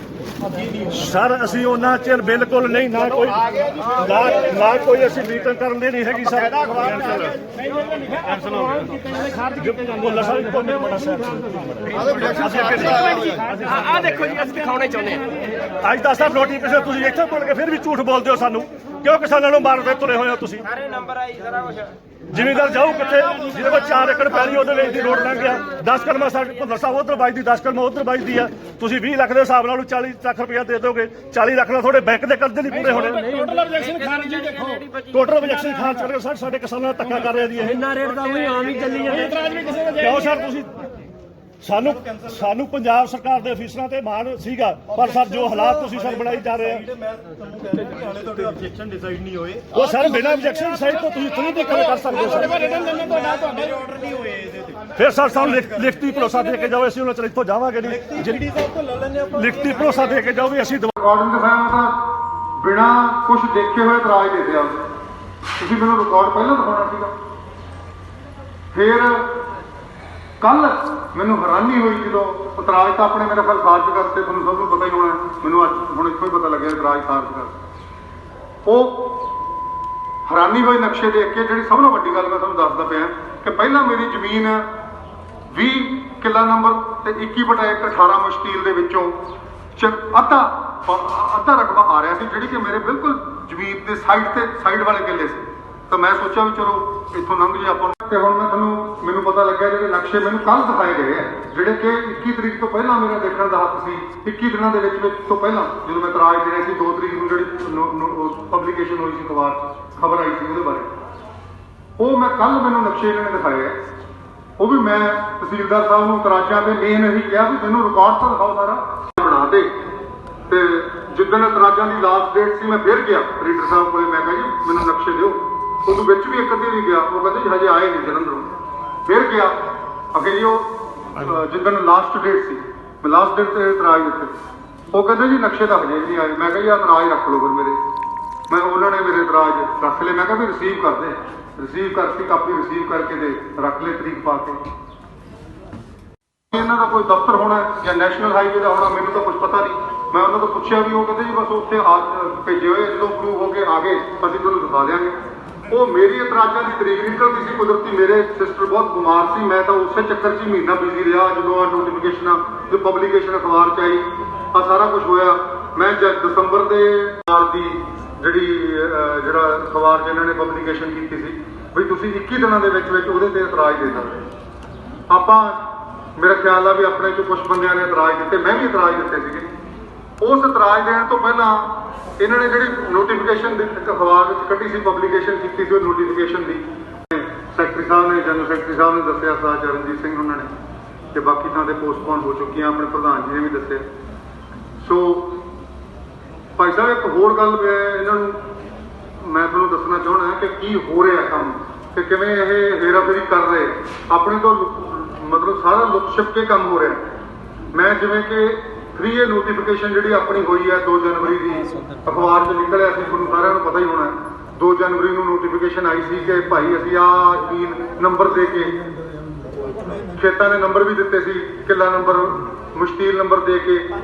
ਅੱਗੇ ਨਹੀਂ ਸਰ ਅਸੀਂ ਉਹਨਾਂ ਚਿਰ ਬਿਲਕੁਲ ਨਹੀਂ ਨਾ ਕੋਈ ਅਸੀਂ ਮੀਟਿੰਗ ਕਰਨ ਦੀ ਨਹੀਂ ਹੈਗੀ ਸਰ ਆ ਦੇਖੋ ਜੀ ਅਸੀਂ ਦਿਖਾਉਣੇ ਚਾਹੁੰਦੇ ਆ ਅੱਜ ਦਾ ਸਰ ਨੋਟੀਫਿਕੇਸ਼ਨ ਤੁਸੀਂ ਇੱਥੇ ਪੜ ਕੇ ਫਿਰ ਵੀ ਝੂਠ ਬੋਲਦੇ ਹੋ ਸਾਨੂੰ ਕਿਉਂ ਕਿਸਾਨਾਂ ਨੂੰ ਮਾਰਦੇ ਤੁਰੇ ਹੋਏ ਹੋ ਤੁਸੀਂ ਸਾਰੇ ਨੰਬਰ ਆਈ ਸਾਰਾ ਕੁਝ ਜ਼ਿਮੀਂਦਾਰ ਜਾਊ ਕਿੱਥੇ ਜਿਹਦੇ ਕੋਲ 4 ਏਕੜ ਪੈਲੀ ਉਹਦੇ ਵਿੱਚ ਦੀ ਰੋਡ ਲੰਘ ਗਿਆ 10 ਕਲਮਾ ਸਾਡੇ ਭੁੱਲਰ ਸਾਹਿਬ ਉਧਰ ਵੱਜਦੀ 10 ਕਲਮਾ ਉਧਰ ਵੱਜਦੀ ਆ ਤੁਸੀਂ 20 ਲੱਖ ਦੇ ਹਿਸਾਬ ਨਾਲ 40 ਲੱਖ ਰੁਪਇਆ ਦੇ ਦੋਗੇ 40 ਲੱਖ ਨਾਲ ਤੁਹਾਡੇ ਬੈਂਕ ਦੇ ਕਰਜ਼ੇ ਨਹੀਂ ਪੂਰੇ ਹੋਣੇ ਟੋਟਲ ਆਬਜੈਕਸ਼ਨ ਖਾਰਜ ਜੀ ਦੇਖੋ ਟੋਟਲ ਆਬਜੈਕਸ਼ਨ ਖਾਰਜ ਕਰਕੇ ਸਰ ਸਾਡੇ ਕਿਸਾਨਾਂ ਦਾ ਧੱਕਾ ਕਰ ਰਿਹਾ ਜੀ ਇਹ ਇੰਨਾ ਰੇਟ ਤਾਂ ਉਹੀ ਆਮ ਹੀ ਚੱਲੀ ਜਾਂਦਾ ਇਤਰਾਜ਼ ਵੀ ਕਿਸੇ ਦਾ ਕਿਉਂ ਸਰ ਤੁਸੀਂ ਸਾਨੂੰ ਪੰਜਾਬ ਸਰਕਾਰ ਦੇ ਅਫੀਸਰਾਂ ਤੇ ਮਾਣ ਸੀਗਾ, ਪਰ ਸਰ ਜੋ ਹਾਲਾਤ ਤੁਸੀਂ ਸਰ ਬਣਾਈ ਜਾ ਰਹੇ ਹੋ, ਮੈਂ ਤੁਹਾਨੂੰ ਕਹਿੰਦਾ ਕਿ ਹਾਲੇ ਤੁਹਾਡੇ ਆਬਜੈਕਸ਼ਨ ਡਿਸਾਈਡ ਨਹੀਂ ਹੋਏ। ਉਹ ਸਰ ਬਿਨਾਂ ਆਬਜੈਕਸ਼ਨ ਸਾਈਡ ਤੋਂ ਤੁਸੀਂ ਥੋੜੀ ਦੇਖ ਕਰ ਸਕਦੇ ਹੋ ਸਰ। ਤੁਹਾਡੇ ਆਰਡਰ ਨਹੀਂ ਹੋਏ ਇਹਦੇ ਤੇ। ਫਿਰ ਸਰ ਸਾਨੂੰ ਲਿਖਤੀ ਭਰੋਸਾ ਦੇ ਕੇ ਜਾਓ, ਅਸੀਂ ਉਹਨਾਂ ਚਿਰ ਇੱਥੋਂ ਜਾਵਾਂਗੇ ਨਹੀਂ। ਡੀ ਸਾਹਿਬ ਤੋਂ ਲੈ ਲੈਣੇ ਆਪਾਂ। ਲਿਖਤੀ ਭਰੋਸਾ ਦੇ ਕੇ ਜਾਓ ਵੀ ਅਸੀਂ ਰਿਕਾਰਡਿੰਗ ਦੇ ਫਾਇਦਾ ਤਾਂ ਬਿਨਾਂ ਕੁਝ ਦੇਖੇ ਹੋਏ ਇਤਰਾਜ਼ ਦੇ ਦਿਆ। ਤੁਸੀਂ ਮੈਨੂੰ ਰਿਕਾਰਡ ਪਹਿਲਾਂ ਦਿਖਾਉਣਾ ਸੀਗਾ। ਫਿਰ ਕੱਲ ਮੈਨੂੰ ਹੈਰਾਨੀ ਹੋਈ ਜਦੋਂ ਇਤਰਾਜ਼ ਤਾਂ ਆਪਣੇ ਮੇਰੇ ਖਿਆਲ ਖਾਰਜ ਕਰਤੇ, ਤੁਹਾਨੂੰ ਸਭ ਨੂੰ ਪਤਾ ਹੀ ਹੋਣਾ, ਮੈਨੂੰ ਅੱਜ ਹੁਣ ਇੱਥੋਂ ਹੀ ਪਤਾ ਲੱਗਿਆ ਇਤਰਾਜ਼ ਖਾਰਜ ਕਰ। ਉਹ ਹੈਰਾਨੀ ਹੋਈ ਨਕਸ਼ੇ ਦੇਖ ਕੇ। ਜਿਹੜੀ ਸਭ ਤੋਂ ਵੱਡੀ ਗੱਲ ਮੈਂ ਤੁਹਾਨੂੰ ਦੱਸਦਾ ਪਿਆ ਕਿ ਪਹਿਲਾਂ ਮੇਰੀ ਜ਼ਮੀਨ 20 ਕਿੱਲਾ ਨੰਬਰ ਤੇ 21/18 ਮੁਸ਼ਤੀਲ ਦੇ ਵਿੱਚੋਂ ਅੱਧਾ ਰਕਬਾ ਆ ਰਿਹਾ ਸੀ, ਜਿਹੜੀ ਕਿ ਮੇਰੇ ਬਿਲਕੁਲ ਜ਼ਮੀਨ ਦੇ ਸਾਈਡ ਵਾਲੇ ਕਿੱਲੇ ਸੀ। ਤਾਂ ਮੈਂ ਸੋਚਿਆ ਵੀ ਚਲੋ ਇੱਥੋਂ ਲੰਘ ਜੇ ਆਪਾਂ ਨੂੰ। ਤੇ ਹੁਣ ਮੈਨੂੰ ਪਤਾ ਲੱਗਿਆ ਜਿਹੜੇ ਨਕਸ਼ੇ ਮੈਨੂੰ ਕੱਲ ਦਿਖਾਏ ਗਏ ਆ, ਜਿਹੜੇ ਕਿ 21 ਤਰੀਕ ਤੋਂ ਪਹਿਲਾਂ ਮੇਰਾ ਦੇਖਣ ਦਾ ਹੱਕ ਸੀ। 21 ਦਿਨਾਂ ਦੇ ਵਿੱਚ ਤੋਂ ਪਹਿਲਾਂ ਜਦੋਂ ਮੈਂ ਇਤਰਾਜ਼ ਦੇ ਰਿਹਾ ਸੀ, 2 ਤਰੀਕ ਨੂੰ ਜਿਹੜੀ ਪਬਲੀਕੇਸ਼ਨ ਹੋਈ ਸੀ, ਅਖਬਾਰ 'ਚ ਖਬਰ ਆਈ ਸੀ ਉਹਦੇ ਬਾਰੇ, ਉਹ ਮੈਂ ਕੱਲ ਮੈਨੂੰ ਨਕਸ਼ੇ ਇਹਨਾਂ ਨੇ ਦਿਖਾਏ ਆ। ਉਹ ਵੀ ਮੈਂ ਤਹਿਸੀਲਦਾਰ ਸਾਹਿਬ ਨੂੰ ਇਤਰਾਜ਼ਾਂ ਤੇ ਮੇਨ ਇਹੀ ਕਿਹਾ ਵੀ ਮੈਨੂੰ ਰਿਕਾਰਡ ਤਾਂ ਦਿਖਾਓ ਸਾਰਾ ਬਣਾ ਦੇ। ਤੇ ਜਿੱਦਣ ਇਤਰਾਜ਼ਾਂ ਦੀ ਲਾਸਟ ਡੇਟ ਸੀ, ਮੈਂ ਫਿਰ ਗਿਆ ਰੀਡਰ ਸਾਹਿਬ ਕੋਲੇ। ਮੈਂ ਕਿਹਾ ਜੀ ਮੈਨੂੰ ਨਕਸ਼ੇ ਦਿਓ। ਉਹਦੇ ਵਿੱਚ ਵੀ ਇੱਕ ਅੱਧੀ ਨਹੀਂ ਗਿਆ। ਉਹ ਕਹਿੰਦੇ ਜੀ ਹਜੇ ਆਏ ਨਹੀਂ ਜਲੰਧਰੋਂ। ਫਿਰ ਗਿਆ ਅੱਗੇ ਜੀ ਉਹ ਜਿੱਦਣ ਲਾਸਟ ਡੇਟ ਸੀ, ਮੈਂ ਲਾਸਟ ਡੇਟ ਤੇ ਇਤਰਾਜ਼ ਦਿੱਤੇ। ਉਹ ਕਹਿੰਦੇ ਜੀ ਨਕਸ਼ੇ ਤਾਂ ਹਜੇ ਨਹੀਂ ਆਏ। ਮੈਂ ਕਿਹਾ ਜੀ ਆਹ ਇਤਰਾਜ਼ ਰੱਖ ਲਓ ਫਿਰ ਮੇਰੇ। ਉਹਨਾਂ ਨੇ ਮੇਰੇ ਇਤਰਾਜ਼ ਰੱਖ ਲਏ। ਮੈਂ ਕਿਹਾ ਵੀ ਰਿਸੀਵ ਕਰਦੇ। ਰਿਸੀਵ ਕਰਕੇ ਕਾਪੀ ਰਿਸੀਵ ਕਰਕੇ ਤੇ ਰੱਖ ਲਏ ਤਰੀਕ ਪਾ ਕੇ। ਇਹਨਾਂ ਦਾ ਕੋਈ ਦਫ਼ਤਰ ਹੋਣਾ ਜਾਂ ਨੈਸ਼ਨਲ ਹਾਈਵੇ ਦਾ ਹੋਣਾ, ਮੈਨੂੰ ਤਾਂ ਕੁਝ ਪਤਾ ਨਹੀਂ। ਮੈਂ ਉਹਨਾਂ ਤੋਂ ਪੁੱਛਿਆ ਵੀ ਉਹ ਕਹਿੰਦੇ ਜੀ ਬਸ ਉੱਥੇ ਭੇਜੇ ਹੋਏ, ਜਦੋਂ ਅਪਰੂਵ ਹੋ ਕੇ ਆ ਗਏ ਅਸੀਂ ਤੁਹਾਨੂੰ ਦਿਖਾ ਦਿਆਂਗੇ। ਉਹ ਮੇਰੀ ਇਤਰਾਜ਼ਾਂ ਦੀ ਤਰੀਕ ਨਿਕਲਦੀ ਸੀ ਕੁਦਰਤੀ। ਮੇਰੇ ਸਿਸਟਰ ਬਹੁਤ ਬਿਮਾਰ ਸੀ, ਮੈਂ ਤਾਂ ਉਸੇ ਚੱਕਰ 'ਚ ਹੀ ਮਹੀਨਾ ਬਿਜ਼ੀ ਰਿਹਾ। ਜਦੋਂ ਆ ਨੋਟੀਫਿਕੇਸ਼ਨਾਂ ਜੋ ਪਬਲੀਕੇਸ਼ਨ ਅਖਬਾਰ 'ਚ ਆਈ, ਆ ਸਾਰਾ ਕੁਝ ਹੋਇਆ। ਮੈਂ ਦਸੰਬਰ ਦੇ ਸਾਲ ਦੀ ਜਿਹੜਾ ਅਖਬਾਰ 'ਚ ਇਹਨਾਂ ਨੇ ਪਬਲੀਕੇਸ਼ਨ ਕੀਤੀ ਸੀ ਵੀ ਤੁਸੀਂ 21 ਦਿਨਾਂ ਦੇ ਵਿੱਚ ਉਹਦੇ ਤੇ ਇਤਰਾਜ਼ ਦੇ ਸਕਦੇ। ਆਪਾਂ ਮੇਰਾ ਖਿਆਲ ਆ ਵੀ ਆਪਣੇ 'ਚੋਂ ਕੁਝ ਬੰਦਿਆਂ ਨੇ ਇਤਰਾਜ਼ ਦਿੱਤੇ, ਮੈਂ ਵੀ ਇਤਰਾਜ਼ ਦਿੱਤੇ ਸੀਗੇ। ਉਸ ਇਤਰਾਜ਼ ਦੇਣ ਤੋਂ ਪਹਿਲਾਂ ਇਹਨਾਂ ਨੇ ਜਿਹੜੀ ਨੋਟੀਫਿਕੇਸ਼ਨ ਅਖਬਾਰ ਵਿੱਚ ਕੱਢੀ ਸੀ, ਪਬਲੀਕੇਸ਼ਨ ਕੀਤੀ ਸੀ ਉਹ ਨੋਟੀਫਿਕੇਸ਼ਨ ਦੀ, ਸੈਕਟਰੀ ਸਾਹਿਬ ਨੇ, ਜਨਰਲ ਸੈਕਟਰੀ ਸਾਹਿਬ ਨੇ ਦੱਸਿਆ, ਸਰਦਾਰ ਚਰਨਜੀਤ ਸਿੰਘ ਉਹਨਾਂ ਨੇ, ਤੇ ਬਾਕੀ ਥਾਂ ਤੇ ਪੋਸਟਪੋਨ ਹੋ ਚੁੱਕੀਆਂ, ਆਪਣੇ ਪ੍ਰਧਾਨ ਜੀ ਨੇ ਵੀ ਦੱਸਿਆ। ਸੋ ਭਾਈ ਸਾਹਿਬ ਇੱਕ ਹੋਰ ਗੱਲ ਇਹਨਾਂ ਨੂੰ ਮੈਂ ਤੁਹਾਨੂੰ ਦੱਸਣਾ ਚਾਹੁੰਦਾ ਕਿ ਕੀ ਹੋ ਰਿਹਾ ਕੰਮ, ਕਿ ਕਿਵੇਂ ਇਹ ਹੇਰਾਫੇਰੀ ਕਰ ਰਹੇ ਆਪਣੇ ਤੋਂ, ਮਤਲਬ ਸਾਰਾ ਲੁੱਟ ਛਿਪ ਕੇ ਕੰਮ ਹੋ ਰਿਹਾ। ਮੈਂ ਜਿਵੇਂ ਕਿ 3A ਨੋਟੀਫਿਕੇਸ਼ਨ ਜਿਹੜੀ ਆਪਣੀ ਹੋਈ ਹੈ 2 ਜਨਵਰੀ ਦੀ, ਅਖਬਾਰ 'ਚ ਨਿਕਲਿਆ ਸੀ, ਤੁਹਾਨੂੰ ਸਾਰਿਆਂ ਨੂੰ ਪਤਾ ਹੀ ਹੋਣਾ। 2 ਜਨਵਰੀ ਨੂੰ ਨੋਟੀਫਿਕੇਸ਼ਨ ਆਈ ਸੀ ਕਿ ਭਾਈ ਅਸੀਂ ਆਹ ਜ਼ਮੀਨ ਨੰਬਰ ਦੇ ਕੇ, ਖੇਤਾਂ ਦੇ ਨੰਬਰ ਵੀ ਦਿੱਤੇ ਸੀ, ਕਿੱਲਾ ਨੰਬਰ, ਮੁਸ਼ਤੀਲ ਨੰਬਰ ਦੇ ਕੇ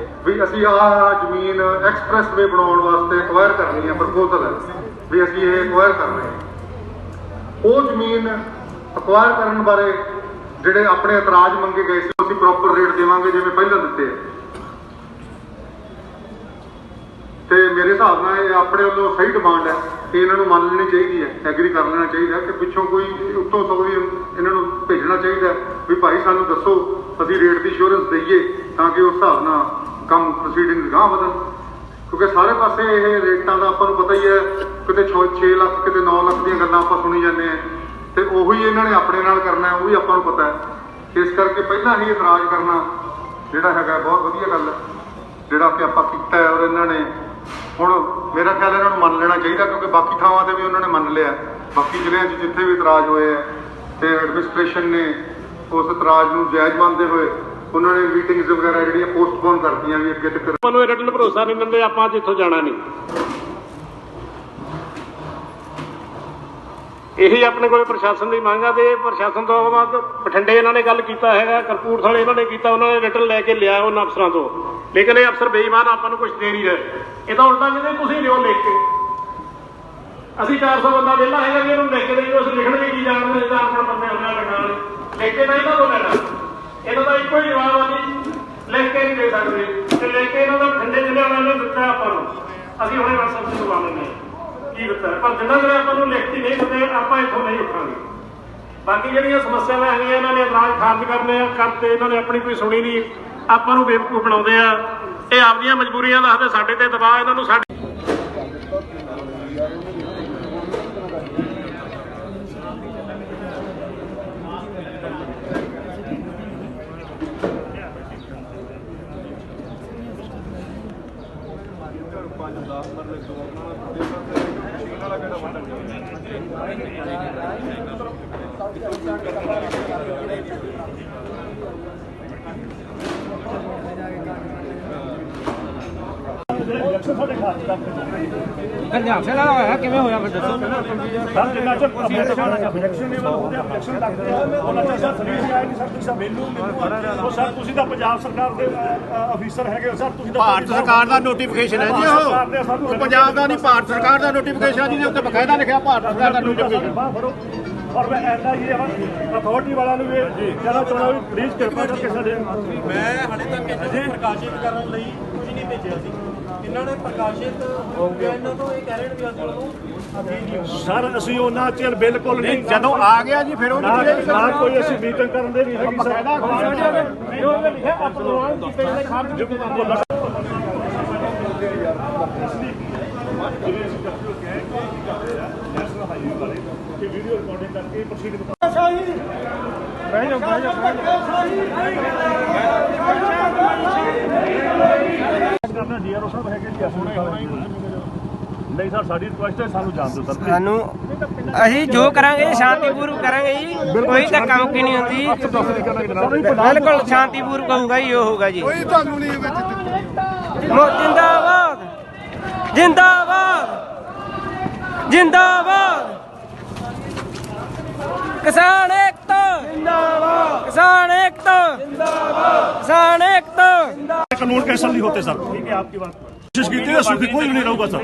ਵੀ ਅਸੀਂ ਆਹ ਜ਼ਮੀਨ ਐਕਸਪ੍ਰੈਸ ਵੇ ਬਣਾਉਣ ਵਾਸਤੇ ਐਕਵਾਇਰ ਕਰਨੀ ਹੈ, ਪ੍ਰਪੋਜ਼ਲ ਹੈ ਵੀ ਅਸੀਂ ਇਹ ਐਕਵਾਇਰ ਕਰ ਰਹੇ ਹਾਂ। ਉਹ ਜ਼ਮੀਨ ਐਕਵਾਇਰ ਕਰਨ ਬਾਰੇ ਜਿਹੜੇ ਆਪਣੇ ਇਤਰਾਜ਼ ਮੰਗੇ ਗਏ ਸੀ, ਅਸੀਂ ਪ੍ਰੋਪਰ ਰੇਟ ਦੇਵਾਂਗੇ ਜਿਵੇਂ ਪਹਿਲਾਂ ਦਿੱਤੇ ਆ। ਤੇ ਮੇਰੇ ਹਿਸਾਬ ਨਾਲ ਇਹ ਆਪਣੇ ਵੱਲੋਂ ਸਹੀ ਡਿਮਾਂਡ ਹੈ ਕਿ ਇਹਨਾਂ ਨੂੰ ਮੰਨ ਲੈਣੀ ਚਾਹੀਦੀ ਹੈ, ਐਗਰੀ ਕਰ ਲੈਣਾ ਚਾਹੀਦਾ ਕਿ ਪਿੱਛੋਂ ਕੋਈ ਉੱਤੋਂ ਸਗੋਂ ਵੀ ਇਹਨਾਂ ਨੂੰ ਭੇਜਣਾ ਚਾਹੀਦਾ ਵੀ ਭਾਈ ਸਾਨੂੰ ਦੱਸੋ, ਅਸੀਂ ਰੇਟ ਦੀ ਇੰਸ਼ੋਰੈਂਸ ਦਈਏ ਤਾਂ ਕਿ ਉਸ ਹਿਸਾਬ ਨਾਲ ਕੰਮ ਪ੍ਰੋਸੀਡਿੰਗ ਗਾਂਹ ਵਧਣ। ਕਿਉਂਕਿ ਸਾਰੇ ਪਾਸੇ ਇਹ ਰੇਟਾਂ ਦਾ ਆਪਾਂ ਨੂੰ ਪਤਾ ਹੀ ਹੈ, ਕਿਤੇ 6 ਲੱਖ ਕਿਤੇ 9 ਲੱਖ ਦੀਆਂ ਗੱਲਾਂ ਆਪਾਂ ਸੁਣੀ ਜਾਂਦੇ ਹਾਂ, ਤੇ ਉਹੀ ਇਹਨਾਂ ਨੇ ਆਪਣੇ ਨਾਲ ਕਰਨਾ ਉਹ ਵੀ ਆਪਾਂ ਨੂੰ ਪਤਾ ਹੈ। ਇਸ ਕਰਕੇ ਪਹਿਲਾਂ ਹੀ ਇਤਰਾਜ਼ ਕਰਨਾ ਜਿਹੜਾ ਹੈਗਾ ਬਹੁਤ ਵਧੀਆ ਗੱਲ ਹੈ, ਜਿਹੜਾ ਕਿ ਆਪਾਂ ਕੀਤਾ ਹੈ। ਔਰ ਇਹਨਾਂ ਨੇ ਹੁਣ ਮੇਰਾ ਖਿਆਲ ਇਹਨਾਂ ਨੂੰ ਮੰਨ ਲੈਣਾ ਚਾਹੀਦਾ, ਕਿਉਂਕਿ ਬਾਕੀ ਥਾਵਾਂ ਤੇ ਵੀ ਉਹਨਾਂ ਨੇ ਮੰਨ ਲਿਆ, ਬਾਕੀ ਜ਼ਿਲ੍ਹਿਆਂ 'ਚ ਜਿੱਥੇ ਵੀ ਇਤਰਾਜ਼ ਹੋਏ ਹੈ ਤੇ ਐਡਮਿਨਿਸਟ੍ਰੇਸ਼ਨ ਨੇ ਉਸ ਇਤਰਾਜ਼ ਨੂੰ ਜਾਇਜ਼ ਮੰਨਦੇ ਹੋਏ ਉਹਨਾਂ ਨੇ ਮੀਟਿੰਗਸ ਵਗੈਰਾ ਜਿਹੜੀਆਂ ਪੋਸਟਪੋਨ ਕਰਤੀਆਂ ਵੀ ਅੱਗੇ ਤੱਕ। ਆਪਾਂ ਨੂੰ ਰਿਟਨ ਭਰੋਸਾ ਨਹੀਂ ਦਿੰਦੇ, ਆਪਾਂ ਜਿੱਥੋਂ ਜਾਣਾ ਨਹੀਂ। ਇਹੀ ਆਪਣੇ ਕੋਲੇ ਪ੍ਰਸ਼ਾਸਨ ਦੀ ਮੰਗ ਆ, ਤੇ ਪ੍ਰਸ਼ਾਸਨ ਤੋਂ ਬਾਅਦ ਬਠਿੰਡੇ ਇਹਨਾਂ ਨੇ ਗੱਲ ਕੀਤਾ ਹੈਗਾ, ਕਪੂਰਥਲੇ ਇਹਨਾਂ ਨੇ ਕੀਤਾ, ਉਹਨਾਂ ਨੇ ਰਿਟਨ ਲੈ ਕੇ ਲਿਆ ਉਹਨਾਂ ਅਫਸਰਾਂ ਤੋਂ, ਲੇਕਿਨ ਇਹ ਅਫਸਰ ਬੇਈਮਾਨ ਆਪਾਂ ਨੂੰ ਕੁਝ ਦੇ ਨਹੀਂ ਰਹੇ। ਇਹ ਤਾਂ ਉਲਟਾ ਕਹਿੰਦੇ ਤੁਸੀਂ ਲਿਓ ਲਿਖ ਕੇ, ਅਸੀਂ 400 ਬੰਦਾ ਵਿਹਲਾ ਹੈਗਾ ਜੀ, ਇਹਨੂੰ ਲਿਖ ਕੇ ਦੇਈਓ, ਅਸੀਂ ਲਿਖਣ ਵੀ ਕੀ ਜਾਣਦੇ, ਇਹਦਾ ਆਪਣਾ ਬੰਦੇ ਉਹਨਾਂ ਲਗਾਉਣ ਲਿਖ ਕੇ ਤਾਂ ਇਹਨਾਂ ਤੋਂ ਲੈਣਾ। ਇਹਨਾਂ ਦਾ ਇੱਕੋ ਹੀ ਜਵਾਬ ਆ ਜੀ, ਲਿਖ ਕੇ ਨਹੀਂ ਦੇ ਸਕਦੇ, ਤੇ ਲਿਖ ਕੇ ਇਹਨਾਂ ਦਾ ਠੰਡੇ ਜ਼ਿਲ੍ਹੇ ਵਾਲਿਆਂ ਨੇ ਦਿੱਤਾ ਆਪਾਂ ਨੂੰ, ਅਸੀਂ ਹੁਣੇ ਵਟਸਐਪ ਤੇ ਲਵਾ ਲੈਂਦੇ ਹਾਂ ਕੀ ਦਿੱਤਾ, ਪਰ ਜਿੰਨਾ ਚਿਰ ਆਪਾਂ ਨੂੰ ਲਿਖਤੀ ਨਹੀਂ ਦਿੰਦੇ ਆਪਾਂ ਇੱਥੋਂ ਨਹੀਂ ਉੱਠਾਂਗੇ। ਬਾਕੀ ਜਿਹੜੀਆਂ ਸਮੱਸਿਆਵਾਂ ਹੈਗੀਆਂ ਇਹਨਾਂ ਨੇ ਇਤਰਾਜ਼ ਖਾਰਜ ਕਰਨੇ ਆ ਕਰਤੇ, ਇਹਨਾਂ ਨੇ ਆਪਣੀ ਕੋਈ ਸੁਣੀ ਨਹੀਂ, ਆਪਾਂ ਨੂੰ ਬੇਵਕੂਫ ਬਣਾਉਂਦੇ ਆ। ਇਹ ਆਪਦੀਆਂ ਮਜਬੂਰੀਆਂ ਦੱਸਦੇ, ਸਾਡੇ ਤੇ ਦਬਾਅ ਇਹਨਾਂ ਨੂੰ ਸਾਡੇ ਪੰਜਾਬ ਸੇ ਲਾਇਆ ਹੋਇਆ ਕਿਵੇਂ ਹੋਇਆ ਫਿਰ ਦੱਸੋ ਸਰ ਜਿੰਨਾ ਚਿਰ objection ਨਹੀਂ ਉਹਦੇ objection ਲੱਗਦੇ ਆ ਉਹਨਾਂ ਚਿਰ ਸਰ ਫਰੀਜ਼ ਆਇਆ ਨਹੀਂ ਸਰ ਤੁਸੀਂ ਮੈਨੂੰ ਉਹ ਸਰ ਤੁਸੀਂ ਤਾਂ ਪੰਜਾਬ ਸਰਕਾਰ ਦੇ ਅਫੀਸਰ ਹੈਗੇ ਹੋ ਸਰ ਤੁਸੀਂ ਤਾਂ ਭਾਰਤ ਸਰਕਾਰ ਦਾ ਨੋਟੀਫਿਕੇਸ਼ਨ ਹੈ ਜੀ ਉਹ ਪੰਜਾਬ ਦਾ ਨਹੀਂ ਭਾਰਤ ਸਰਕਾਰ ਦਾ ਨੋਟੀਫਿਕੇਸ਼ਨ ਜਿਹਦੇ ਉੱਤੇ ਬਕਾਇਦਾ ਲਿਖਿਆ ਭਾਰਤ ਸਰਕਾਰ ਦਾ ਨੋਟੀਫਿਕੇਸ਼ਨ ਔਰ ਮੈਂ ਐਨਾ ਇਹ ਅਥਾਰਟੀ ਵਾਲਾ ਨੂੰ ਵੀ ਜਦੋਂ ਚੋਣਾ ਵੀ ਪਲੀਜ਼ ਕਿਰਪਾ ਕਰਕੇ ਸਾਡੇ ਮੈਂ ਹਾਲੇ ਤੱਕ ਇਹਨਾਂ ਨੂੰ ਪ੍ਰਕਾਸ਼ਿਤ ਕਰਨ ਲਈ ਕੁਝ ਨਹੀਂ ਭੇਜਿਆ ਸੀ ਇਹਨਾਂ ਨੇ ਪ੍ਰਕਾਸ਼ਿਤ ਹੋ ਗਿਆ ਇਹਨਾਂ ਤੋਂ ਇਹ ਕਹਿ ਰਹੇ ਨੇ ਵੀ ਅਸੀਂ ਉਹਨੂੰ ਅੱਗੇ ਨਹੀਂ ਸਰ ਅਸੀਂ ਉਹਨਾਂ ਚਿਰ ਬਿਲਕੁਲ ਨਹੀਂ ਜਦੋਂ ਆ ਗਿਆ ਜੀ ਫਿਰ ਉਹ ਨਾ ਕੋਈ ਅਸੀਂ ਮੀਟਿੰਗ ਕਰਨ ਦੇ ਨਹੀਂ ਹੈਗੀ ਬਕਾਇਦਾ ਜੋ ਲਿਖਿਆ ਅਪਲੋਡ ਕੀਤੇ ਜਿਹੜੇ ਖਾਰਜ ਵੀਡੀਓ ਰਿਕਾਰਡਿੰਗ ਕਰਕੇ ਪ੍ਰੋਸੀਡ ਕਰਨਾ ਡੀਆਰਓ ਸਾਹਿਬ ਹੈਗੇ ਜੀ ਨਹੀਂ ਸਰ ਸਾਡੀ ਰਿਕੁਐਸਟ ਹੈ ਸਾਨੂੰ ਜਾਣ ਦਿਓ ਸਰ ਸਾਨੂੰ ਅਸੀਂ ਜੋ ਕਰਾਂਗੇ ਸ਼ਾਂਤੀਪੂਰਵਕ ਕਰਾਂਗੇ ਜੀ ਕੋਈ ਧੱਕਾ ਮੁੱਕੀ ਨਹੀਂ ਹੁੰਦੀ ਬਿਲਕੁਲ ਸ਼ਾਂਤੀਪੂਰਵਕ ਹੋਊਗਾ ਜੀ ਉਹ ਹੋਊਗਾ ਜੀ ਕੋਈ ਤੁਹਾਨੂੰ ਨਹੀਂ ਵਿੱਚ ਜਿੰਦਾਬਾਦ ਜਿੰਦਾਬਾਦ ਜਿੰਦਾਬਾਦ ਕਿਸਾਨ ਏਕਤਾ ਜਿੰਦਾਬਾਦ ਕਿਸਾਨ ਏਕਤਾ ਜਿੰਦਾਬਾਦ ਕਿਸਾਨ ਏਕਤਾ कानून कैंसिल नहीं होते सर ठीक है आपकी बात कोशिश की थी सुखी कोई भी नहीं रहूगा सर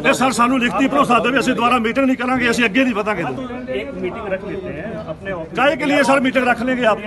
ये सर सानू लिखती भरोसा दे ਅਸੀਂ ਦੁਬਾਰਾ ਮੀਟਿੰਗ ਨਹੀਂ ਕਰਾਂਗੇ ਅਸੀਂ ਅੱਗੇ ਨਹੀਂ ਵਧਾਂਗੇ एक मीटिंग रख लेते हैं अपने काहे के लिए सर मीटिंग रख लेंगे आप